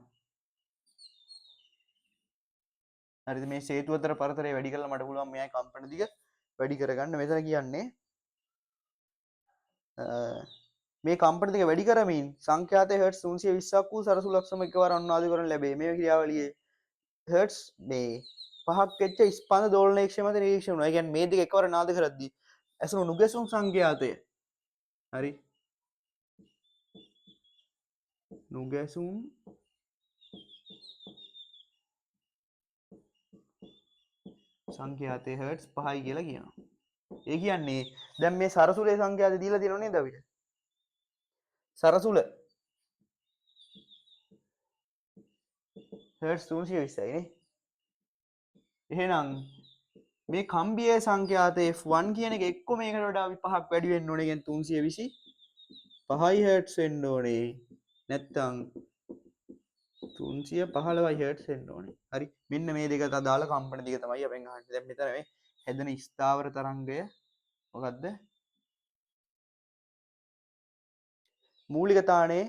හරිද? මේ සේතු අතර පරතරය වැඩි කරලා මට පුළුවන් මෙයයි කම්පන දිග වැඩි කරගන්න. මෙතන කියන්නේ මේ කම්පන දිග වැඩි කරමින් සංඛ්‍යාතයේ හර්ට්ස් 320ක් වූ සරසුලක් සම එකවර අනුනාද කරන ලැබේ. මේ ක්‍රියාවලියේ හර්ට්ස් මේ පහක් වෙච්ච ස්පන්ද දෝලනයේ ක්ෂය මත නිරීක්ෂණය වුණා. ඒ කියන්නේ මේ දෙක එකවර නාද කරද්දී ඇසුණු නුගැසුම් සංඛ්‍යාතය හරි නුගැසුම් සංඛ්‍යාතය හර්ට්ස් 5යි කියලා කියනවා. ඒ කියන්නේ දැන් මේ සරසුලේ සංඛ්‍යාතය දීලා තියෙනව නේද අපිට? සරසුල හර්ට්ස් 320යි නේ. එහෙනම් මේ කම්බියේ සංඛ්‍යාත F1 කියන එක එක්ක මේකට වඩා 5ක් වැඩි වෙන්න ඕනේ. කියන්නේ 325යි හර්ට්ස් වෙන්න ඕනේ. නැත්තම් 315යි හර්ට්ස් වෙන්න ඕනේ. හරි. මෙන්න මේ දෙකට අදාළ කම්පන දිග තමයි අපෙන් අහන්නේ. දැන් මෙතන මේ හැදෙන ස්ථාවර තරංගය මොකද්ද? මූලික තානේ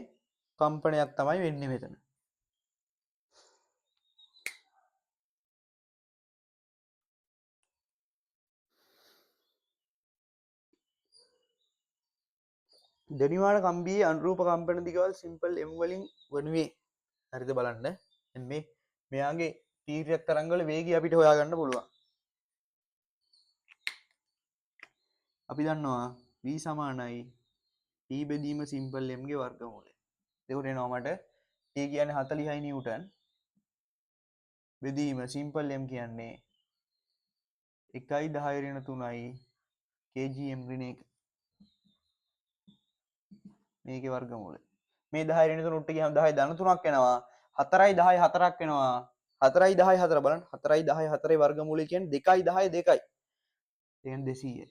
කම්පනයක් තමයි වෙන්නේ මෙතන. දෙනිවාන කම්බියේ අනුරූප කම්පන දිගවල් සිම්පල් M වලින් වනුයේ. හරිද බලන්න. දැන් මේ මෙයාගේ තීර්යක තරංගවල වේගය අපිට හොයාගන්න පුළුවන්. අපි දන්නවා v සමානයි t බෙදීම සිම්පල් m ගේ වර්ගමූලය. එතකොට එනවා මට t කියන්නේ 40යි නිව්ටන් බෙදීම සිම්පල් m කියන්නේ 1.10 kgm ඍණ 1 මේකේ වර්ගමූලය. මේ 10 ඍණ 3 උට්ට ගියාම 10 ධන 3ක් එනවා. 4යි 10යි 4ක් එනවා. 4යි 10යි 4 බලන්න 4යි 10යි 4ේ වර්ගමූලය කියන්නේ 2යි 10යි 2යි. කියන්නේ 200.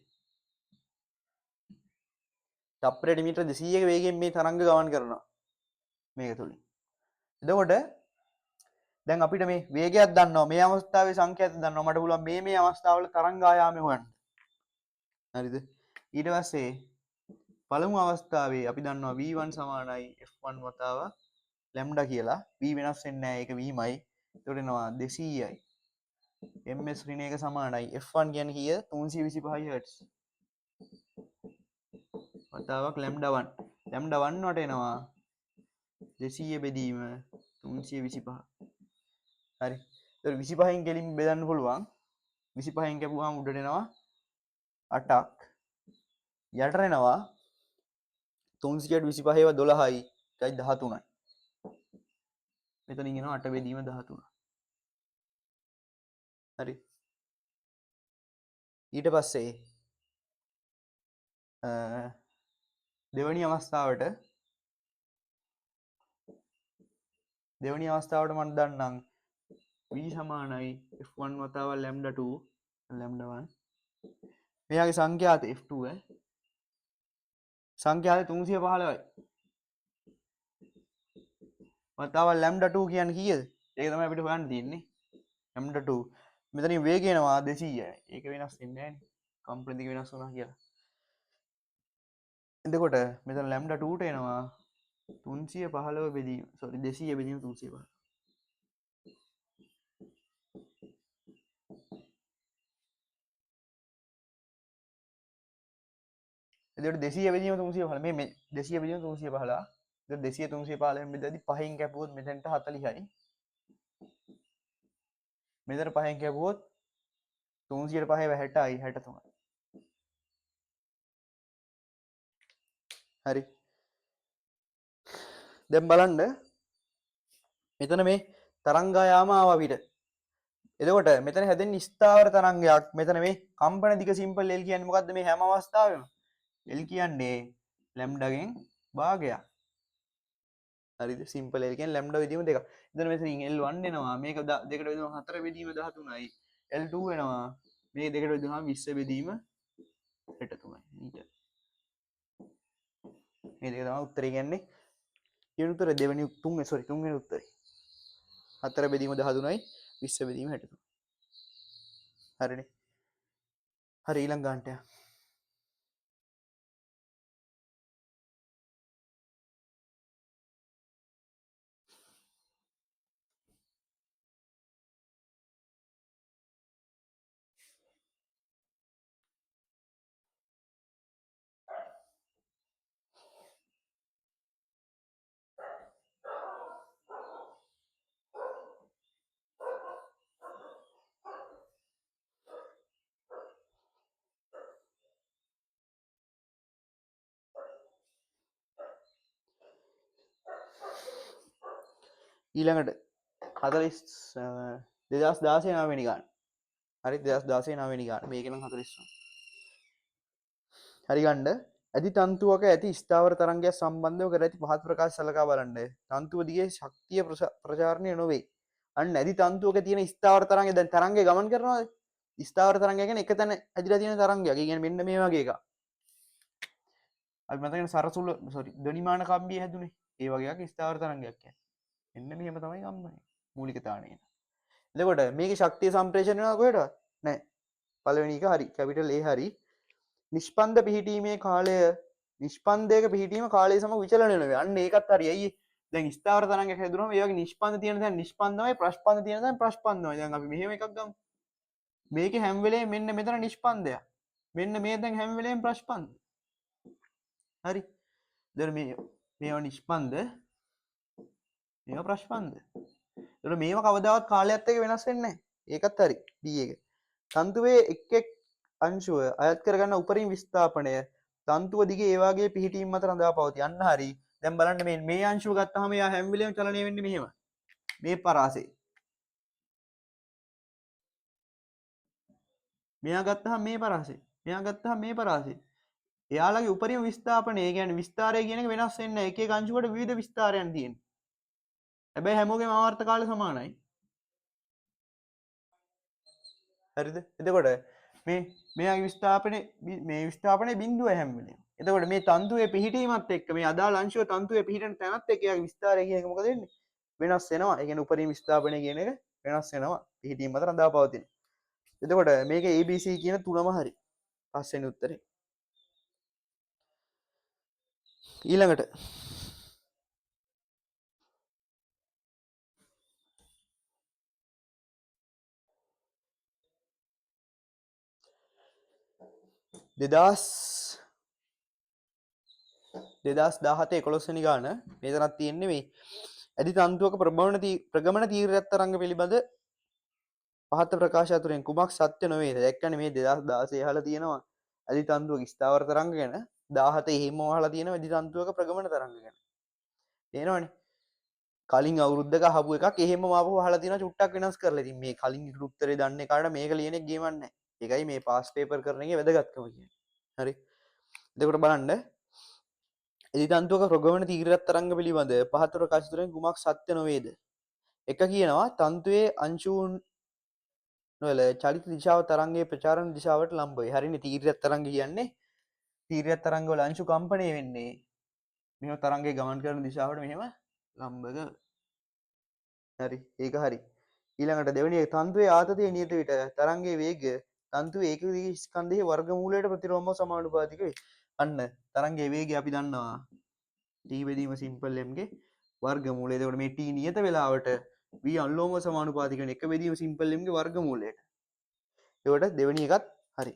තප්පරයට මීටර 200ක වේගයෙන් මේ තරංග ගමන් කරනවා මේක තුලින්. එතකොට දැන් අපිට මේ වේගයක් දන්නවා මේ අවස්ථාවේ සංඛ්‍යාත දන්නවා මට පුළුවන් මේ අවස්ථාවල තරංග ආයාමය හොයන්න. හරිද? ඊට පස්සේ පළමු අවස්ථාවේ අපි දන්නවා v1 සමානයි f1 වතාව ලැම්ඩා කියලා. v වෙනස් වෙන්නේ නැහැ ඒක vමයි. එතකොට එනවා 200යි. ms ඍණ 1 සමානයි f1 කියන්නේ කීයද? 325 හර්ට්ස්. වතාවක් ලැම්ඩා 1. ලැම්ඩා 1 වට එනවා 200 බෙදීම 325. හරි. ඒතර 25න් කෙලින් බෙදන්න පුළුවන්. 25න් කැපුවාම උඩට එනවා 8ක්. යටට එනවා 325 ඒවා 12යි. ඒකයි 13යි. මෙතනින් එනවා 8 බෙදීම 13. හරි. ඊට පස්සේ දෙවැනි අවස්ථාවට මම දන්නම් v සමානයි f1 වතාවක් lambda 2 lambda 1 මෙයාගේ සංඛ්‍යාත f2 සංඛ්‍යාත 315යි වතාවක් lambda 2 කියන්නේ කීයද? ඒක තමයි අපිට හොයන්න තියෙන්නේ. lambda 2 මෙතනින් වේගය එනවා 200යි. ඒක වෙනස් වෙන්නේ නැහැ නේ. කම්පන දිග වෙනස් වුණා කියලා. එතකොට මෙතන lambda 2ට එනවා 315 බෙදීම 200 බෙදීම 315. එතකොට 200 බෙදීම 315 මේ 200 බෙදීම 315. එතකොට 200 315 බෙදද්දි 5න් කැපුවොත් මෙතනට 40යි. මෙතන 5න් කැපුවොත් 300ට 5 60යි 63යි. හරි. දැන් බලන්න මෙතන මේ තරංගායාම ආවා අපිට. එතකොට මෙතන හැදෙන්නේ ස්ථාවර තරංගයක්. මෙතන මේ කම්පන දිග සිම්පල් L කියන්නේ මොකද්ද මේ හැම අවස්ථාවෙම? L කියන්නේ ලැම්ඩාගෙන් භාගයක්. හරිද? සිම්පල් L කියන්නේ ලැම්ඩා බෙදීම 2ක්. එතන මෙතනින් L1 එනවා. මේක දෙකට බෙදුවම 4 බෙදීම 13යි. L2 එනවා. මේ දෙකට බෙදුවම 20 බෙදීම 63යි. මීටර. මේ දෙක තමයි උත්තරේ කියන්නේ. කියන උත්තරේ දෙවෙනි තුන්වෙනි උත්තරේ. 4 බෙදීම 13යි 20 බෙදීම 63. හරිනේ. හරි ඊළඟ ගානට යන්න. ඊළඟට 2016 9 වෙනි ගාන. හරි 2016 9 වෙනි ගාන. මේක නම් 43. හරි ගන්න. ඇති තන්තුවක ඇති ස්ථාවර තරංගයක් සම්බන්ධව කර ඇති පහත් ප්‍රකාශ සලකා බලන්න. තන්තුව දිගේ ශක්තිය ප්‍රචාරණය නොවේ. අන්න ඇති තන්තුවක තියෙන ස්ථාවර තරංගය දැන් තරංගය ගමන් කරනවාද? ස්ථාවර තරංගය කියන්නේ එක තැන ඇදිලා තියෙන තරංගයක්. ඒ කියන්නේ මෙන්න මේ වගේ එකක්. අපි මතකනේ සරසුල ධ්වනිමාන කම්බිය හැදුනේ. ඒ වගේ එකක් ස්ථාවර තරංගයක් කියන්නේ. මෙන්න මෙහෙම තමයි ගම්මනේ. මූලික තාණය. එතකොට මේකේ ශක්තිය සම්ප්‍රේෂණය වෙනවා කොහෙට? නෑ. පළවෙනි එක හරි. කැපිටල් A හරි. නිෂ්පන්ද පිහිටීමේ කාලය නිෂ්පන්දයක පිහිටීම කාලය සමග විචලනය වෙනවා. අන්න ඒකත් හරි. ඇයි? දැන් ස්ථාවර තරංගයක් හැදුනම ඒ වගේ නිෂ්පන්ද තියෙන තැන නිෂ්පන්දමයි ප්‍රස්පන්ද තියෙන තැන ප්‍රස්පන්දමයි. දැන් අපි මෙහෙම එකක් ගමු. මේකේ හැම වෙලේම මෙන්න මෙතන නිෂ්පන්දයක්. මෙන්න මේ දැන් හැම වෙලේම ප්‍රස්පන්ද. හරි. දැන් මේවා නිෂ්පන්ද මේවා ප්‍රස්පන්ද. ඒතර මේවා කවදාවත් කාලයත් එක්ක වෙනස් වෙන්නේ නැහැ. ඒකත් හරි. B එක. තන්තුවේ එක් අංශුව අයත් කරගන්න උපරිම විස්ථාපනය තන්තුව දිගේ ඒ වගේ පිහිටීම් මත රඳා පවතී. අන්න හරි. දැන් බලන්න මේ අංශුව ගත්තාම යා හැම වෙලේම චලනය වෙන්නේ මෙහෙම. මේ පරාසෙ. මෙයා ගත්තාම මේ පරාසෙ. මෙයා ගත්තාම මේ පරාසෙ. එයාලගේ උපරිම විස්ථාපනය, ඒ කියන්නේ විස්තාරය කියන එක වෙනස් වෙන්නේ නැහැ. එක එක අංශුවකට විවිධ විස්තාරයන් තියෙනවා. හැබැයි හැමෝගේම ආවර්ත කාලය සමානයි. හරිද? එතකොට මේ විස්ථාපනයේ බිඳුව හැම වෙලේම. එතකොට මේ තන්තුවේ පිහිටීමත් එක්ක මේ අදාළ අංශුව තන්තුවේ පිහිටන තැනත් එක්ක යාගේ විස්තරය කියන එක මොකද වෙන්නේ? වෙනස් වෙනවා. ඒ කියන්නේ උපරිම විස්ථාපනය කියන එක වෙනස් වෙනවා. පිහිටීම මත රඳා පවතින. එතකොට මේකේ ABC කියන තුනම හරි. පස්වෙනි උත්තරේ. ඊළඟට දෙදස් 11 ගාන මේතරත් තියෙන්නේ මේ ඇති තන්තුවක ප්‍රගමන තීරයක් තරංග පිළිබඳ පහත ප්‍රකාශ අතුරෙන් කුමක් සත්‍ය නොවේ. දැක්කනේ මේ 2016 අහලා තියෙනවා ඇති තන්තුවක ස්ථාවර තරංග ගැන 17 එහෙම අහලා තියෙනවා ඇති තන්තුවක ප්‍රගමන තරංග ගැන. තේරෙනවනේ. කලින් අවුරුද්දක අහපු එකක් එහෙම මාපහු අහලා තියෙනවා චුට්ටක් වෙනස් කරලා. ඉතින් මේ කලින් උත්තරේ දන්නේ කාට මේක ලියන එක ගේමක් නැහැ. ඒකයි මේ පාස් පේපර් කරන එකේ වැදගත්කම කියන්නේ. හරි. එතකොට බලන්න එදිතන්තුවක ප්‍රගමන තීරයක් තරංග පිළිබඳ පහත ප්‍රකාශ තුළින් කුමක් සත්‍ය නොවේද? එක කියනවා තන්තුවේ අංශුන් වල චලිත දිශාව තරංගයේ ප්‍රචාරණ දිශාවට ලම්බයි. හරිනේ. තීරයක් තරංග කියන්නේ තීරයක් තරංග වල අංශු කම්පණය වෙන්නේ මෙහෙම තරංගයේ ගමන් කරන දිශාවට මෙහෙම ලම්බක. හරි. ඒක හරි. ඊළඟට දෙවෙනි එක තන්තුවේ ආතතිය නියත විට තරංගයේ වේගය තන්තුවේ ඒකක ස්කන්ධයේ වර්ගමූලයට ප්‍රතිලෝමව සමානුපාතික වේ. අන්න තරංගයේ වේගය අපි දන්නවා t බෙදීම සිම්පල් m ගේ වර්ගමූලය. එතකොට මේ t නියත වෙලාවට v අනුලෝම සමානුපාතික වෙන එක බෙදීම සිම්පල් m ගේ වර්ගමූලයට. ඒකට දෙවෙනි එකත් හරි.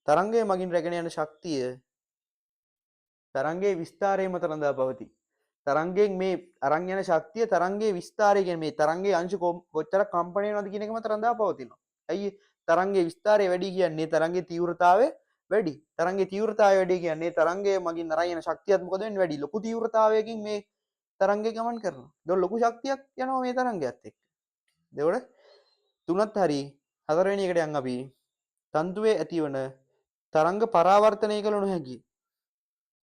තරංගය මගින් රැගෙන යන ශක්තිය තරංගයේ විස්තරය මත රඳා පවතී. තරංගයෙන් මේ අරන් යන ශක්තිය තරංගයේ විස්තරය කියන්නේ මේ තරංගයේ අංශු කොච්චර කම්පණය වෙනවද කියන එක මත රඳා පවතිනවා. ඇයි තරංගයේ විස්තරය වැඩි කියන්නේ තරංගයේ තීව්‍රතාවය වැඩි. තරංගයේ තීව්‍රතාවය වැඩි කියන්නේ තරංගය මගින් අරන් යන ශක්තියත් මොකද වෙන්නේ වැඩි. ලොකු තීව්‍රතාවයකින් මේ තරංගය ගමන් කරනවා. ඒක ලොකු ශක්තියක් යනවා මේ තරංගයත් එක්ක. එතකොට තුනත් හරි. හතරවෙනි එකට යන් අපි තන්තුවේ ඇතිවන තරංග පරාවර්තනය කළ නොහැකි.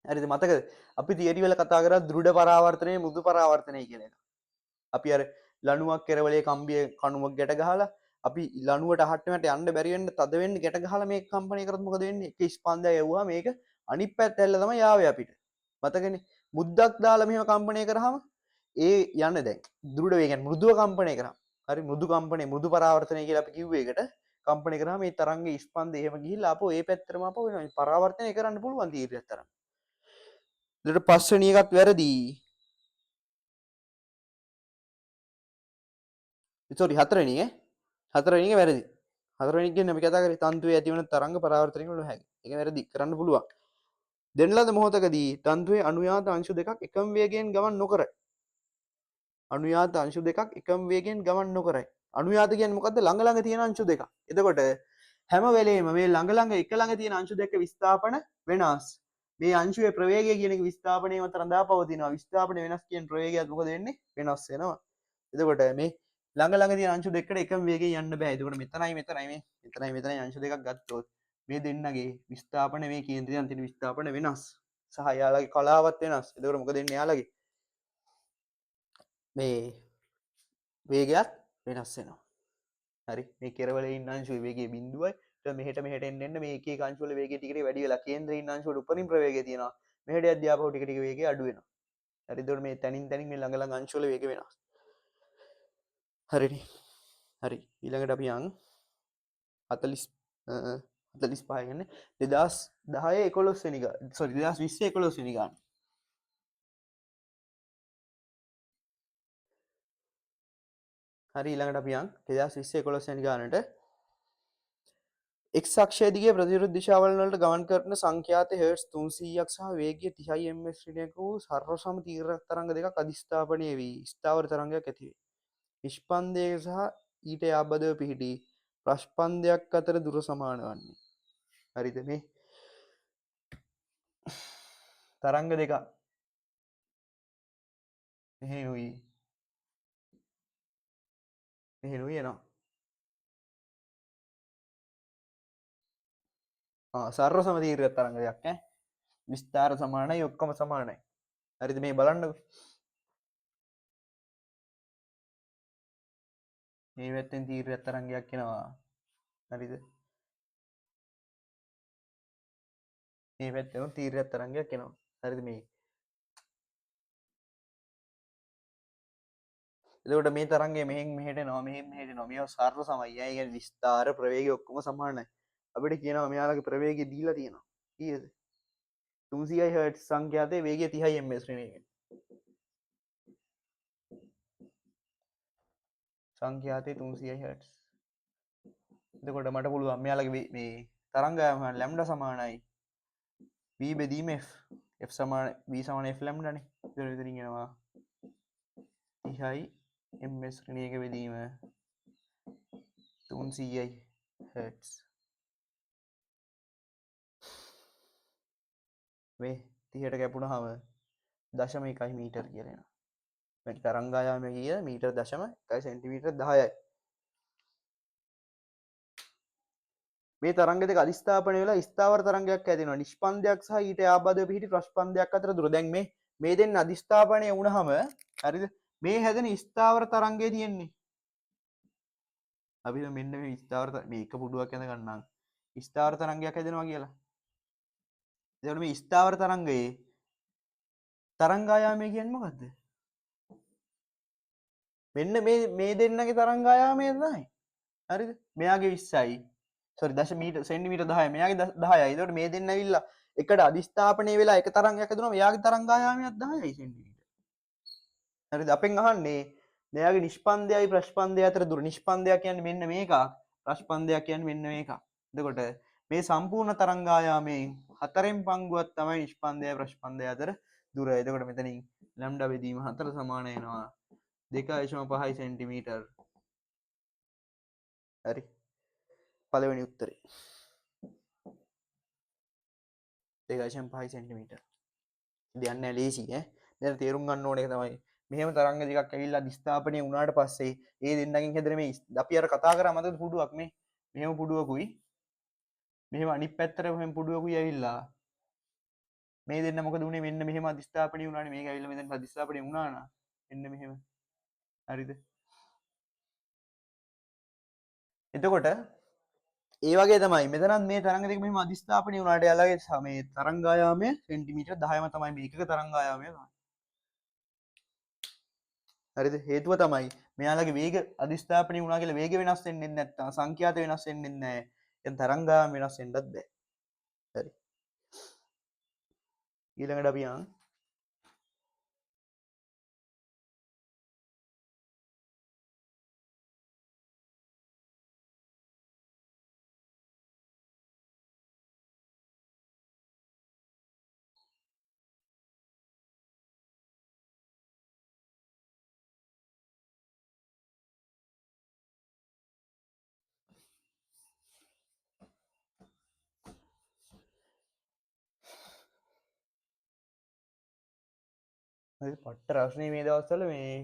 හරිද? මතකද? අපි තියරි වල කතා කරා දෘඩ පරාවර්තනය මෘදු පරාවර්තනය කියන එක. අපි අර ලණුවක් කෙරවලේ කම්බිය කණුවක් ගැට ගහලා අපි ලණුවට අහට්ටමට යන්න බැරි වෙන්න තද වෙන්න ගැට ගහලා මේක කම්පණය කරොත් මොකද වෙන්නේ? එක ස්පන්දය යවුවා මේක අනිත් පැත්ත ඇල්ල තමයි යාවේ අපිට. මතකනේ? මුද්දක් දාලා මෙහෙම කම්පණය කරාම ඒ යන්නේ දැන් දෘඩ වේ කියන්නේ මෘදුව කම්පණය කරා. හරි මෘදු කම්පණය මෘදු පරාවර්තනය කියලා අපි කිව්වේ ඒකට. කම්පණය කරාම මේ තරංගේ ස්පන්දය එහෙම ගිහිල්ලා ආපහු ඒ පැත්තටම ආපහු වෙනවා. පරාවර්තනය කරන්න පුළුවන් තීරයක් තරම්. ඊට පස්වෙනි එකත් වැරදි. සෝරි හතරවෙනි ඈ. හතරවෙනි එක වැරදි. හතරවෙනි එක කියන්නේ අපි කතා කරේ තන්තුවේ ඇතිවන තරංග පරාවර්තනය වල හැකියි. ඒක වැරදි. කරන්න පුළුවන්. දෙන ලද මොහොතකදී තන්තුවේ අනුයාත අංශු දෙකක් එකම වේගයෙන් ගමන් නොකරයි. අනුයාත අංශු දෙකක් එකම වේගයෙන් ගමන් නොකරයි. අනුයාත කියන්නේ මොකද්ද? ළඟ ළඟ තියෙන අංශු දෙකක්. එතකොට හැම වෙලේම මේ ළඟ ළඟ එක ළඟ තියෙන අංශු දෙක විස්ථාපන වෙනස්. මේ අංශුවේ ප්‍රවේගය කියන එක විස්ථාපනයේ මත රඳා පවතිනවා. විස්ථාපන වෙනස් කියන ප්‍රවේගයත් මොකද වෙන්නේ? වෙනස් වෙනවා. එතකොට මේ ළඟ ළඟ තියෙන අංශු දෙකට එකම වේගයෙන් යන්න බෑ. එතකොට මෙතනයි අංශු දෙකක් ගත්තොත් මේ දෙන්නගේ විස්ථාපන මේ කේන්ද්‍රයන් තියෙන විස්ථාපන වෙනස් සහ යාලගේ කලාවත් වෙනස්. එතකොට මොකද වෙන්නේ යාලගේ මේ වේගයත් වෙනස් වෙනවා. හරි මේ කෙරවල ඉන්න අංශුවේ වේගය බිඳුවයි. ඊට මෙහෙට එන්න මේ එක එක අංශු වල වේගය ටික ටික වැඩි වෙලා කේන්ද්‍රයේ ඉන්න අංශු වල උපරිම ප්‍රවේගය තියෙනවා. මෙහෙට යද්දී ආපහු ටික ටික වේගය අඩු වෙනවා. හරි එතකොට මේ තනින් තනින් මේ ළඟ ළඟ අංශු වල වේගය වෙනස්. හරිනේ. හරි ඊළඟට අපි යන් 45 ගන්න 2010 11 වෙනි ගාන සෝරි 2020 11 වෙනි ගාන. හරි ඊළඟට අපි යන් 2020 11 වෙනි ගානට එක් අක්ෂය දිගේ ප්‍රතිවිරුද්ධ දිශාවල වලට ගමන් කරන සංඛ්‍යාත හර්ට්ස් 300ක් සහ වේගය 30 ms ශ්‍රේණියක වූ සර්වසම තීව්‍ර තරංග දෙකක් අධිස්ථාපනය වී ස්ථාවර තරංගයක් ඇති වේ. නිෂ්පන්දයක සහ ඊට යාබදව පිහිටි ප්‍රශ්පන්දයක් අතර දුර සමාන වන්නේ. හරිද මේ තරංග දෙකක් මෙහෙනුයි එනවා. සර්ව සම තීව්‍ර තරංගයක් ඈ. විස්තාර සමානයි ඔක්කොම සමානයි. හරිද මේ බලන්නකො. මේ පැත්තෙන් තීව්‍ර තරංගයක් එනවා. හරිද? මේ පැත්තෙන් තීව්‍ර තරංගයක් එනවා. හරිද මේ? එතකොට මේ තරංගය මෙහෙන් මෙහෙට එනවා මෙහෙන් මෙහෙට එනවා. මේවා සර්ව සමයි. ඒ කියන්නේ විස්තාර ප්‍රවේගය ඔක්කොම සමානයි. අපිට කියනවා මෙයාලගේ ප්‍රවේගය දීලා තියෙනවා. කීයද? 300 හර්ට්ස් සංඛ්‍යාතයේ වේගය 30 ms ශ්‍රේණියකින්. සංඛ්‍යාතයේ 300 හර්ට්ස්. එතකොට මට පුළුවන් මෙයාලගේ මේ තරංගායම ලැම්ඩා සමානයි v බෙදීම f. f සමාන v සමාන f ලැම්ඩානේ. ඒක විතරින් එනවා 30යි ms ශ්‍රේණියක බෙදීම 300යි හර්ට්ස්. මේ 30ට කැපුණාම 0.1 මීටර් කියලා එනවා. මේ තරංගායාමය කිය මීටර් 0.1 සෙන්ටිමීටර් 10යි. මේ තරංග දෙක අධිස්ථාපනය වෙලා ස්ථාවර තරංගයක් ඇතිවෙනවා. නිෂ්පන්දයක් සහ ඊට ආබාධව පිහිටි ප්‍රශ්පන්දයක් අතර දුර. දැන් මේ දෙන්න අධිස්ථාපනය වුණාම හරිද? මේ හැදෙන ස්ථාවර තරංගය තියෙන්නේ. අපි මෙන්න මේ ස්ථාවර මේ එක පුඩුවක් ඇඳ ගන්නම්. ස්ථාවර තරංගයක් හැදෙනවා කියලා. එතකොට මේ ස්ථාවර තරංගයේ තරංගායාමය කියන්නේ මොකද්ද? මෙන්න මේ දෙන්නගේ තරංගායාමය තමයි. හරිද? මෙයාගේ 20යි. Sorry දශමීටර් centimetre 10යි. මෙයාගේ 10යි. එතකොට මේ දෙන්න ඇවිල්ලා එකට අධිස්ථාපනය වෙලා එක තරංගයක් හැදුනම එයාගේ තරංගායාමයක් 10යි සෙන්ටිමීටර්. හරිද? අපෙන් අහන්නේ මෙයාගේ නිෂ්පන්දයයි ප්‍රශ්පන්දය අතර දුර. නිෂ්පන්දයක් කියන්නේ මෙන්න මේක. ප්‍රශ්පන්දයක් කියන්නේ මෙන්න මේක. එතකොට මේ සම්පූර්ණ තරංගායාමයෙන් 4න් පංගුවක් තමයි නිෂ්පන්දයයි ප්‍රශ්පන්දය අතර දුර. එතකොට මෙතනින් ලැම්ඩා බෙදීම 4 සමාන වෙනවා 2.5 සෙන්ටිමීටර්. හරි. පළවෙනි උත්තරේ 2.5 සෙන්ටිමීටර්. දෙයන්න ලේසි ඈ. දැන් තේරුම් ගන්න ඕනේ තමයි මෙහෙම තරංග දෙකක් ඇවිල්ලා අධිස්ථාපනය වුණාට පස්සේ ඒ දෙන්නගෙන් හැදෙන මේ අපි අර කතා කරා මතකද පුඩුවක් මේ මෙහෙම පුඩුවකුයි මෙහෙම අනිත් පැත්තට මෙහෙම පුඩුවකුයි ඇවිල්ලා මේ දෙන්න මොකද උනේ මෙන්න මෙහෙම අධිස්ථාපනය වුණානේ මේක ඇවිල්ලා මෙතන අධිස්ථාපනය වුණා නා මෙන්න මෙහෙම හරිද එතකොට ඒ වගේ තමයි මෙතනත් මේ තරංග දෙක මෙහෙම අධිස්ථාපනය වුණාට යාලගේ මේ තරංගායාමය සෙන්ටිමීටර් 10ම තමයි මේකක තරංගායාමය තමයි හරිද හේතුව තමයි මෙයාලගේ වේග අධිස්ථාපනය වුණා කියලා වේග වෙනස් වෙන්නේ නැත්නම් සංඛ්‍යාත වෙනස් වෙන්නේ නැහැ. එතන තරංගායාම වෙනස් වෙන්නත් බෑ. හරි. ඊළඟට අපි යන් හරි පට්ට රස්නේ මේ දවස්වල මේ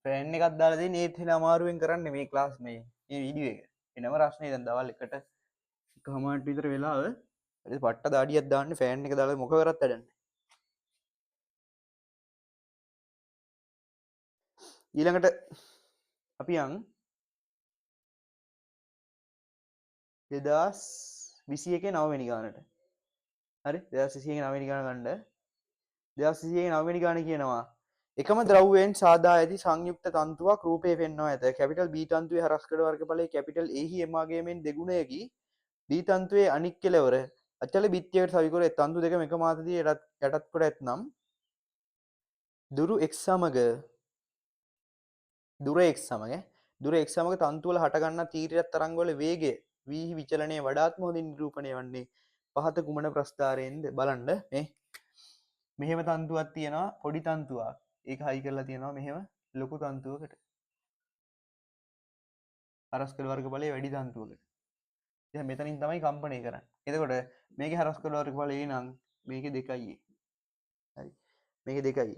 ෆ්‍රෙන්ඩ් එකක් දාලා දෙන්නේ ඒත් හින අමාරුවෙන් කරන්නේ මේ ක්ලාස් මේ වීඩියෝ එක. එනම රස්නේ දැන් දවල් එකට කමාට විතර වෙලාව පට්ට දාඩියක් දාන්න ෆෑන් එක දාලා මොක කරත් වැඩන්න ඊළඟට අපි යන් 2021 9 වෙනි ගානට හරි 2021 9 වෙනි ගාන ගන්න 2021 9 වෙනි ගාන කියනවා එකම ද්‍රව්‍යයෙන් සාදා ඇති සංයුක්ත තන්තුවක් රූපේ පෙන්වා ඇත කැපිටල් B තන්තුවේ හරස්කඩ වර්ගඵලයේ කැපිටල් A හි එමාගේමෙන් දෙගුණයකි D තන්තුවේ අනික් කෙළවර අචල බිත්තියකට සවිකර තන්තු දෙකම එක මාතදී යටත් කොට ඇතනම් දුරු x සමග දුර x සමග දුර x සමග තන්තුවල හටගන්නා තීරයක් තරංගවල වේගය v විචලනයේ වඩාත්ම හොඳින් නිරූපණය වන්නේ පහත කුමන ප්‍රස්ථාරයෙන්ද බලන්න මේ මෙහෙම තන්තුවක් තියෙනවා පොඩි තන්තුවක් ඒක හයි කරලා තියෙනවා මෙහෙම ලොකු තන්තුවකට හරස්කඩ වර්ගඵලයේ වැඩි තන්තුවකට දැන් මෙතනින් තමයි කම්පණය කරන්නේ එතකොට මේකේ හරස්කඩ වර්ගඵලය නම් මේකේ 2යි හරි මේකේ 2යි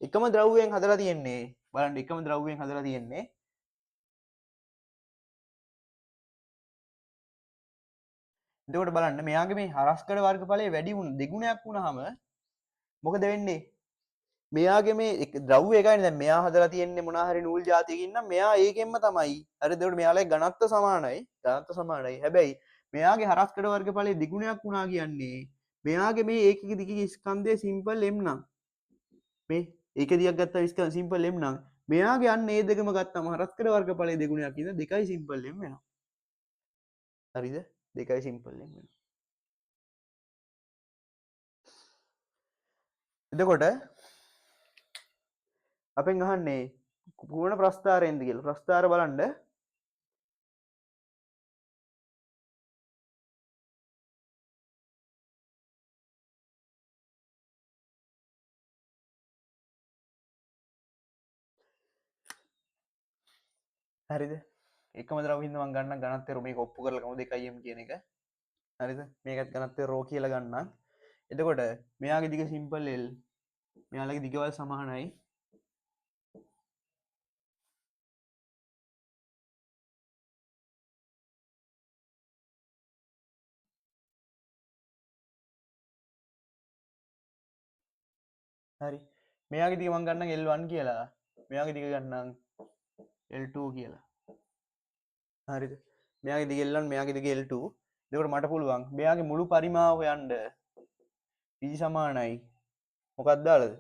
එකම ද්‍රව්‍යයෙන් හදලා තියෙන්නේ බලන්න එකම ද්‍රව්‍යයෙන් හදලා තියෙන්නේ එතකොට බලන්න මෙයාගේ මේ හරස්කඩ වර්ගඵලය වැඩි වුණ දෙගුණයක් වුණාම මොකද වෙන්නේ මෙයාගේ මේ ද්‍රව්‍ය එකයි දැන් මෙයා හදලා තියෙන්නේ මොනවා හරි නූල් జాතියකින් නම් මෙයා ඒකෙන්ම තමයි හරි එතකොට මෙයාලගේ ඝනත්ව සමානයි හැබැයි මෙයාගේ හරස්කඩ වර්ගඵලයේ දෙගුණයක් වුණා කියන්නේ මෙයාගේ මේ ඒකක දිග ස්කන්ධයේ සිම්පල් m නම් මේ ඒක දිගක් ගත්තා ස්කන්ධ සිම්පල් m නම් මෙයාගේ අන්න ඒ දෙකම ගත්තම හරස්කඩ වර්ගඵලයේ දෙගුණයක් ඉඳ 2යි සිම්පල් m වෙනවා හරිද 2යි සිම්පල් m වෙනවා එතකොට අපෙන් අහන්නේ කුමන ප්‍රස්ථාරයෙන්ද කියලා ප්‍රස්ථාර බලන්න හරිද එකම ද්‍රව්‍යයෙන් මම ගන්න ඝනත්වය මේක ඔප්පු කරලා කොහොමද 2m කියන එක හරිද මේකත් ඝනත්වය ρ කියලා ගන්නම් එතකොට මෙයාගේ දිග සිම්පල් l මෙයාලගේ දිගවල් සමානයි හරි මෙයාගේ දිග මම ගන්නම් l1 කියලා මෙයාගේ දිග ගන්නම් l2 කියලා හරිද මෙයාගේ දිග l1 මෙයාගේ දිග l2 එතකොට මට පුළුවන් මෙයාගේ මුළු පරිමාව හොයන්න v සමානයි මොකක්ද දාලාද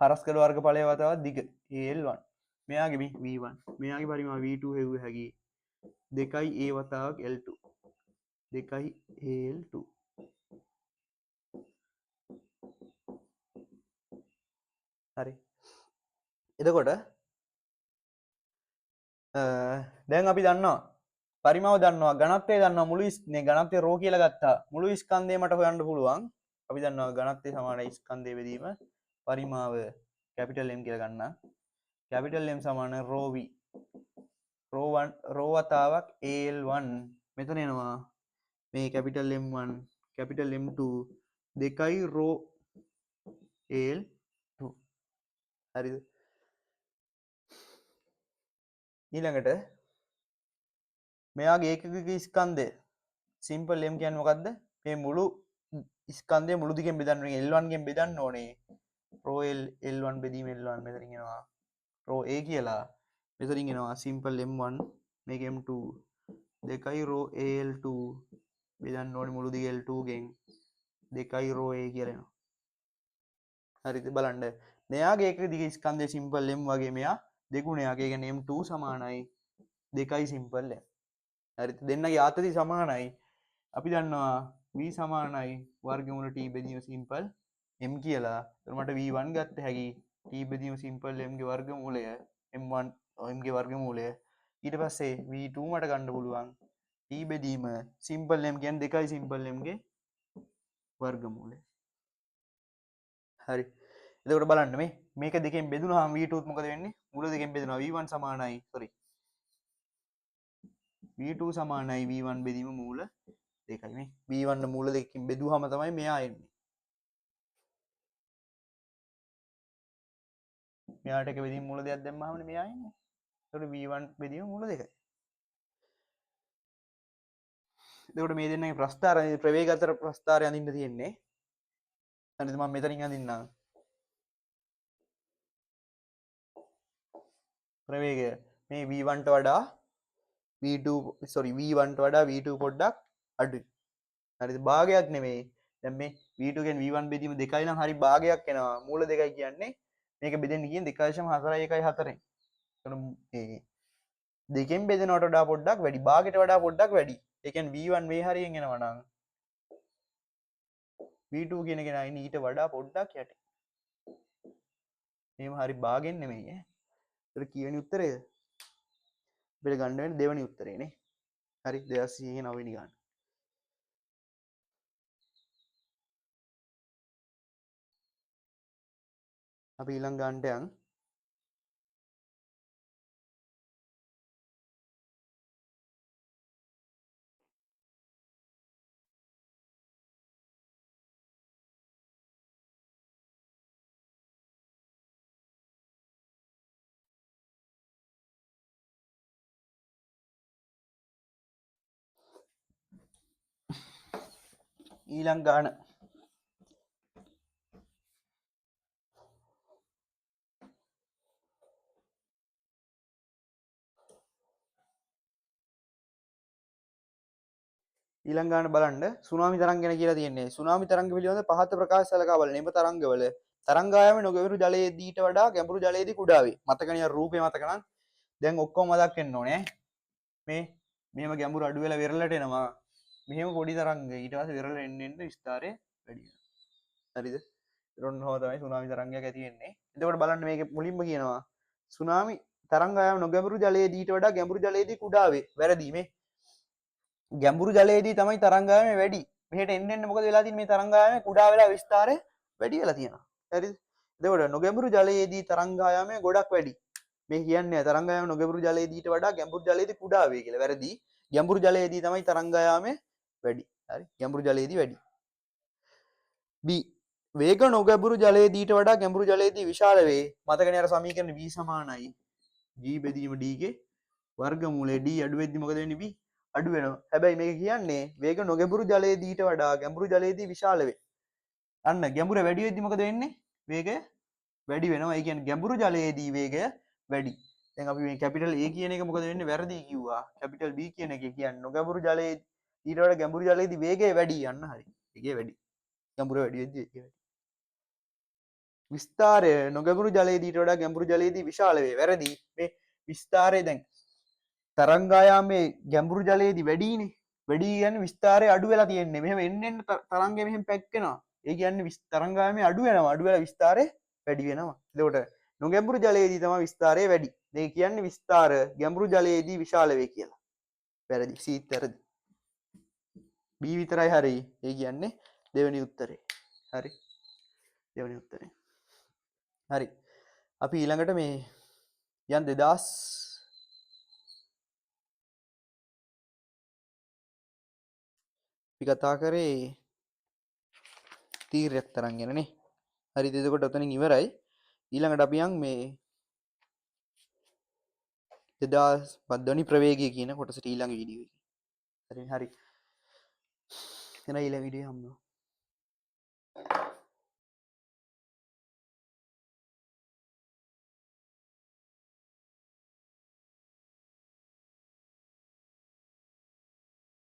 හරස්කඩ වර්ගඵලය වතාවත් දිග l1 මෙයාගේ v1 මෙයාගේ පරිමාව v2 හෙව්ව හැකි 2යි a වතාවක් l2 2යි al2 හරි එතකොට දැන් අපි දන්නවා පරිමාව දන්නවා ඝනත්වය දන්නවා මුළු ඝනත්වය ρ කියලා ගත්තා මුළු ස්කන්ධය මට හොයන්න පුළුවන් අපි දන්නවා ඝනත්වය සමානයි ස්කන්ධය බෙදීම පරිමාව කැපිටල් M කියලා ගන්නවා කැපිටල් M සමාන ρv ρ1 ρ වතාවක් al1 මෙතන එනවා මේ කැපිටල් M1 කැපිටල් M2 දෙකයි ρ al2 හරිද ඊළඟට මෙයාගේ ඒකක ස්කන්ධය සිම්පල් m කියන්නේ මොකද්ද මේ මුළු ස්කන්ධය මුළු දිගෙන් බෙදන්න ඕනේ l1 ගෙන් බෙදන්න ඕනේ ρ l1 බෙදීම l1 මෙතනින් එනවා ρ a කියලා මෙතනින් එනවා සිම්පල් m1 මේක m2 දෙකයි ρ al2 බෙදන්න ඕනේ මුළු දිග l2 ගෙන් දෙකයි ρ a කියලා එනවා හරිද බලන්න මෙයාගේ ඒකක දිග ස්කන්ධය සිම්පල් m වගේ මෙයා දෙගුණයක් ඒ කියන්නේ m2 සමානයි දෙකයි සිම්පල් m හරිද දෙන්නගේ ආතති සමානයි අපි දන්නවා v සමානයි වර්ගමූල t බෙදීම සිම්පල් m කියලා. එතකොට මට v1 ගත්ත හැකි t බෙදීම සිම්පල් m ගේ වර්ගමූලය m1 m ගේ වර්ගමූලය. ඊට පස්සේ v2 මට ගන්න පුළුවන් t බෙදීම සිම්පල් m කියන්නේ දෙකයි සිම්පල් m ගේ වර්ගමූලය. හරි. එතකොට බලන්න මේක දෙකෙන් බෙදුනහම v2 ත් මොකද වෙන්නේ? මුල දෙකෙන් බෙදුනවා v1 සමානයි v2 සමානයි v1 බෙදීම මූල දෙකයි මේ v1 මූල දෙකකින් බෙදුවහම තමයි මෙයා එන්නේ මෙයාට එක බෙදීම මූල දෙයක් දැම්මහම මෙයා එන්නේ. එතකොට v1 බෙදීම මූල දෙකයි. එතකොට මේ දෙන්නගේ ප්‍රස්ථාර ප්‍රවේග අතර ප්‍රස්ථාරය අඳින්න තියෙන්නේ. හරිද? මම මෙතනින් අඳින්නම්. ප්‍රවේගය මේ v1ට වඩා v2 sorry v1ට වඩා v2 පොඩ්ඩක් අඩුයි. හරිද? භාගයක් නෙමෙයි. දැන් මේ v2 ගෙන් v1 බෙදීම 2යි නම් හරි භාගයක් එනවා. මූල 2යි කියන්නේ මේක බෙදෙන්න කියන්නේ 2.4114. එතකොට මේ දෙකෙන් බෙදෙනවට වඩා පොඩ්ඩක් වැඩි. භාගයට වඩා පොඩ්ඩක් වැඩි. ඒ කියන්නේ v1 මේ හරියෙන් එනවා නම් v2 කියන එක නයි ඊට වඩා පොඩ්ඩක් යටි. මේව හරි භාගෙන් නෙමෙයි ඈ. ඒතර කීවෙනි උත්තරේද? අපිට ගන්න වෙන්නේ දෙවෙනි උත්තරේනේ. හරි 209 වෙනි ගන්න. අපි ඊළඟ ගන්නට යන්. ඊළඟ ගාන ඊළඟ ගාන බලන්න සුනාමි තරංග ගැන කියලා තියෙන්නේ. සුනාමි තරංග පිළිබඳ පහත ප්‍රකාශ සලකා බලන්න. එම තරංගවල තරංගායම නොගැඹුරු ජලයේදීට වඩා ගැඹුරු ජලයේදී කුඩා වේ. මතකනේ අර රූපේ මතක නම් දැන් ඔක්කොම මතක් වෙන්න ඕනේ. මේ මෙහෙම ගැඹුරු අඩු වෙලා වෙරළට එනවා. මෙහෙම පොඩි තරංග ඊට පස්සේ වෙරළ එන්න එන්න විස්තරය වැඩි වෙනවා. හරිද? ඊළඟ හොව තමයි සුනාමි තරංගයක් ඇති වෙන්නේ. එතකොට බලන්න මේක මුලින්ම කියනවා සුනාමි තරංගායම නොගැඹුරු ජලයේදීට වඩා ගැඹුරු ජලයේදී කුඩා වේ. වැරදි මේ ගැඹුරු ජලයේදී තමයි තරංගායම වැඩි. මෙහෙට එන්න එන්න මොකද වෙලා තියෙන්නේ? මේ තරංගායම කුඩා වෙලා විස්තරය වැඩි වෙලා තියෙනවා. හරිද? එතකොට නොගැඹුරු ජලයේදී තරංගායමය ගොඩක් වැඩි. මේ කියන්නේ තරංගායම නොගැඹුරු ජලයේදීට වඩා ගැඹුරු ජලයේදී කුඩා වේ කියලා. වැරදි. ගැඹුරු ජලයේදී තමයි තරංගායමය වැඩි. හරි? ගැඹුරු ජලයේදී වැඩි. B වේග නොගැඹුරු ජලයේදීට වඩා ගැඹුරු ජලයේදී විශාල වේ. මතකනේ අර සමීකරණ v සමානයි g බෙදීම d ගේ වර්ගමූලය d අඩු වෙද්දි මොකද වෙන්නේ? b අඩු වෙනවා. හැබැයි මේක කියන්නේ වේග නොගැඹුරු ජලයේදීට වඩා ගැඹුරු ජලයේදී විශාල වේ. අන්න ගැඹුර වැඩි වෙද්දි මොකද වෙන්නේ? වේගය වැඩි වෙනවා. ඒ කියන්නේ ගැඹුරු ජලයේදී වේගය වැඩි. දැන් අපි මේ කැපිටල් A කියන එක මොකද වෙන්නේ? වැරදි කිව්වා. කැපිටල් B කියන එක කියන්නේ නොගැඹුරු ජලයේදී ඊට වඩා ගැඹුරු ජලයේදී වේගය වැඩි. අන්න හරි. වේගය වැඩි. ගැඹුර වැඩි වෙද්දි වේගය වැඩි. විස්තරය නොගැඹුරු ජලයේදීට වඩා ගැඹුරු ජලයේදී විශාල වේ. වැරදි. මේ විස්තරය දැන් තරංගායාමේ ගැඹුරු ජලයේදී වැඩිනේ. වැඩි කියන්නේ විස්තරය අඩු වෙලා තියෙන්නේ. මෙහෙම එන්න එන්න තරංගය මෙහෙම පැක්කෙනවා. ඒ කියන්නේ තරංගායාමේ අඩු වෙනවා. අඩු වෙලා විස්තරය වැඩි වෙනවා. එතකොට නොගැඹුරු ජලයේදී තමයි විස්තරය වැඩි. මේ කියන්නේ විස්තර ගැඹුරු ජලයේදී විශාල වේ කියලා. වැරදි. සීත් වැරදි. B විතරයි හරි. ඒ කියන්නේ දෙවෙනි උත්තරේ. හරි. දෙවෙනි උත්තරේ. හරි. අපි ඊළඟට මේ යන් 2000 අපි කතා කරේ තීරයක් තරම් ගැනනේ. හරිද? එතකොට ඔතනින් ඉවරයි. ඊළඟට අපි යන් මේ 2005 වෙනි ප්‍රවේගය කියන කොටසට ඊළඟ වීඩියෝ එකේ. හරි. එහෙනම් ඊළඟ වීඩියෝ හම්බෙමු.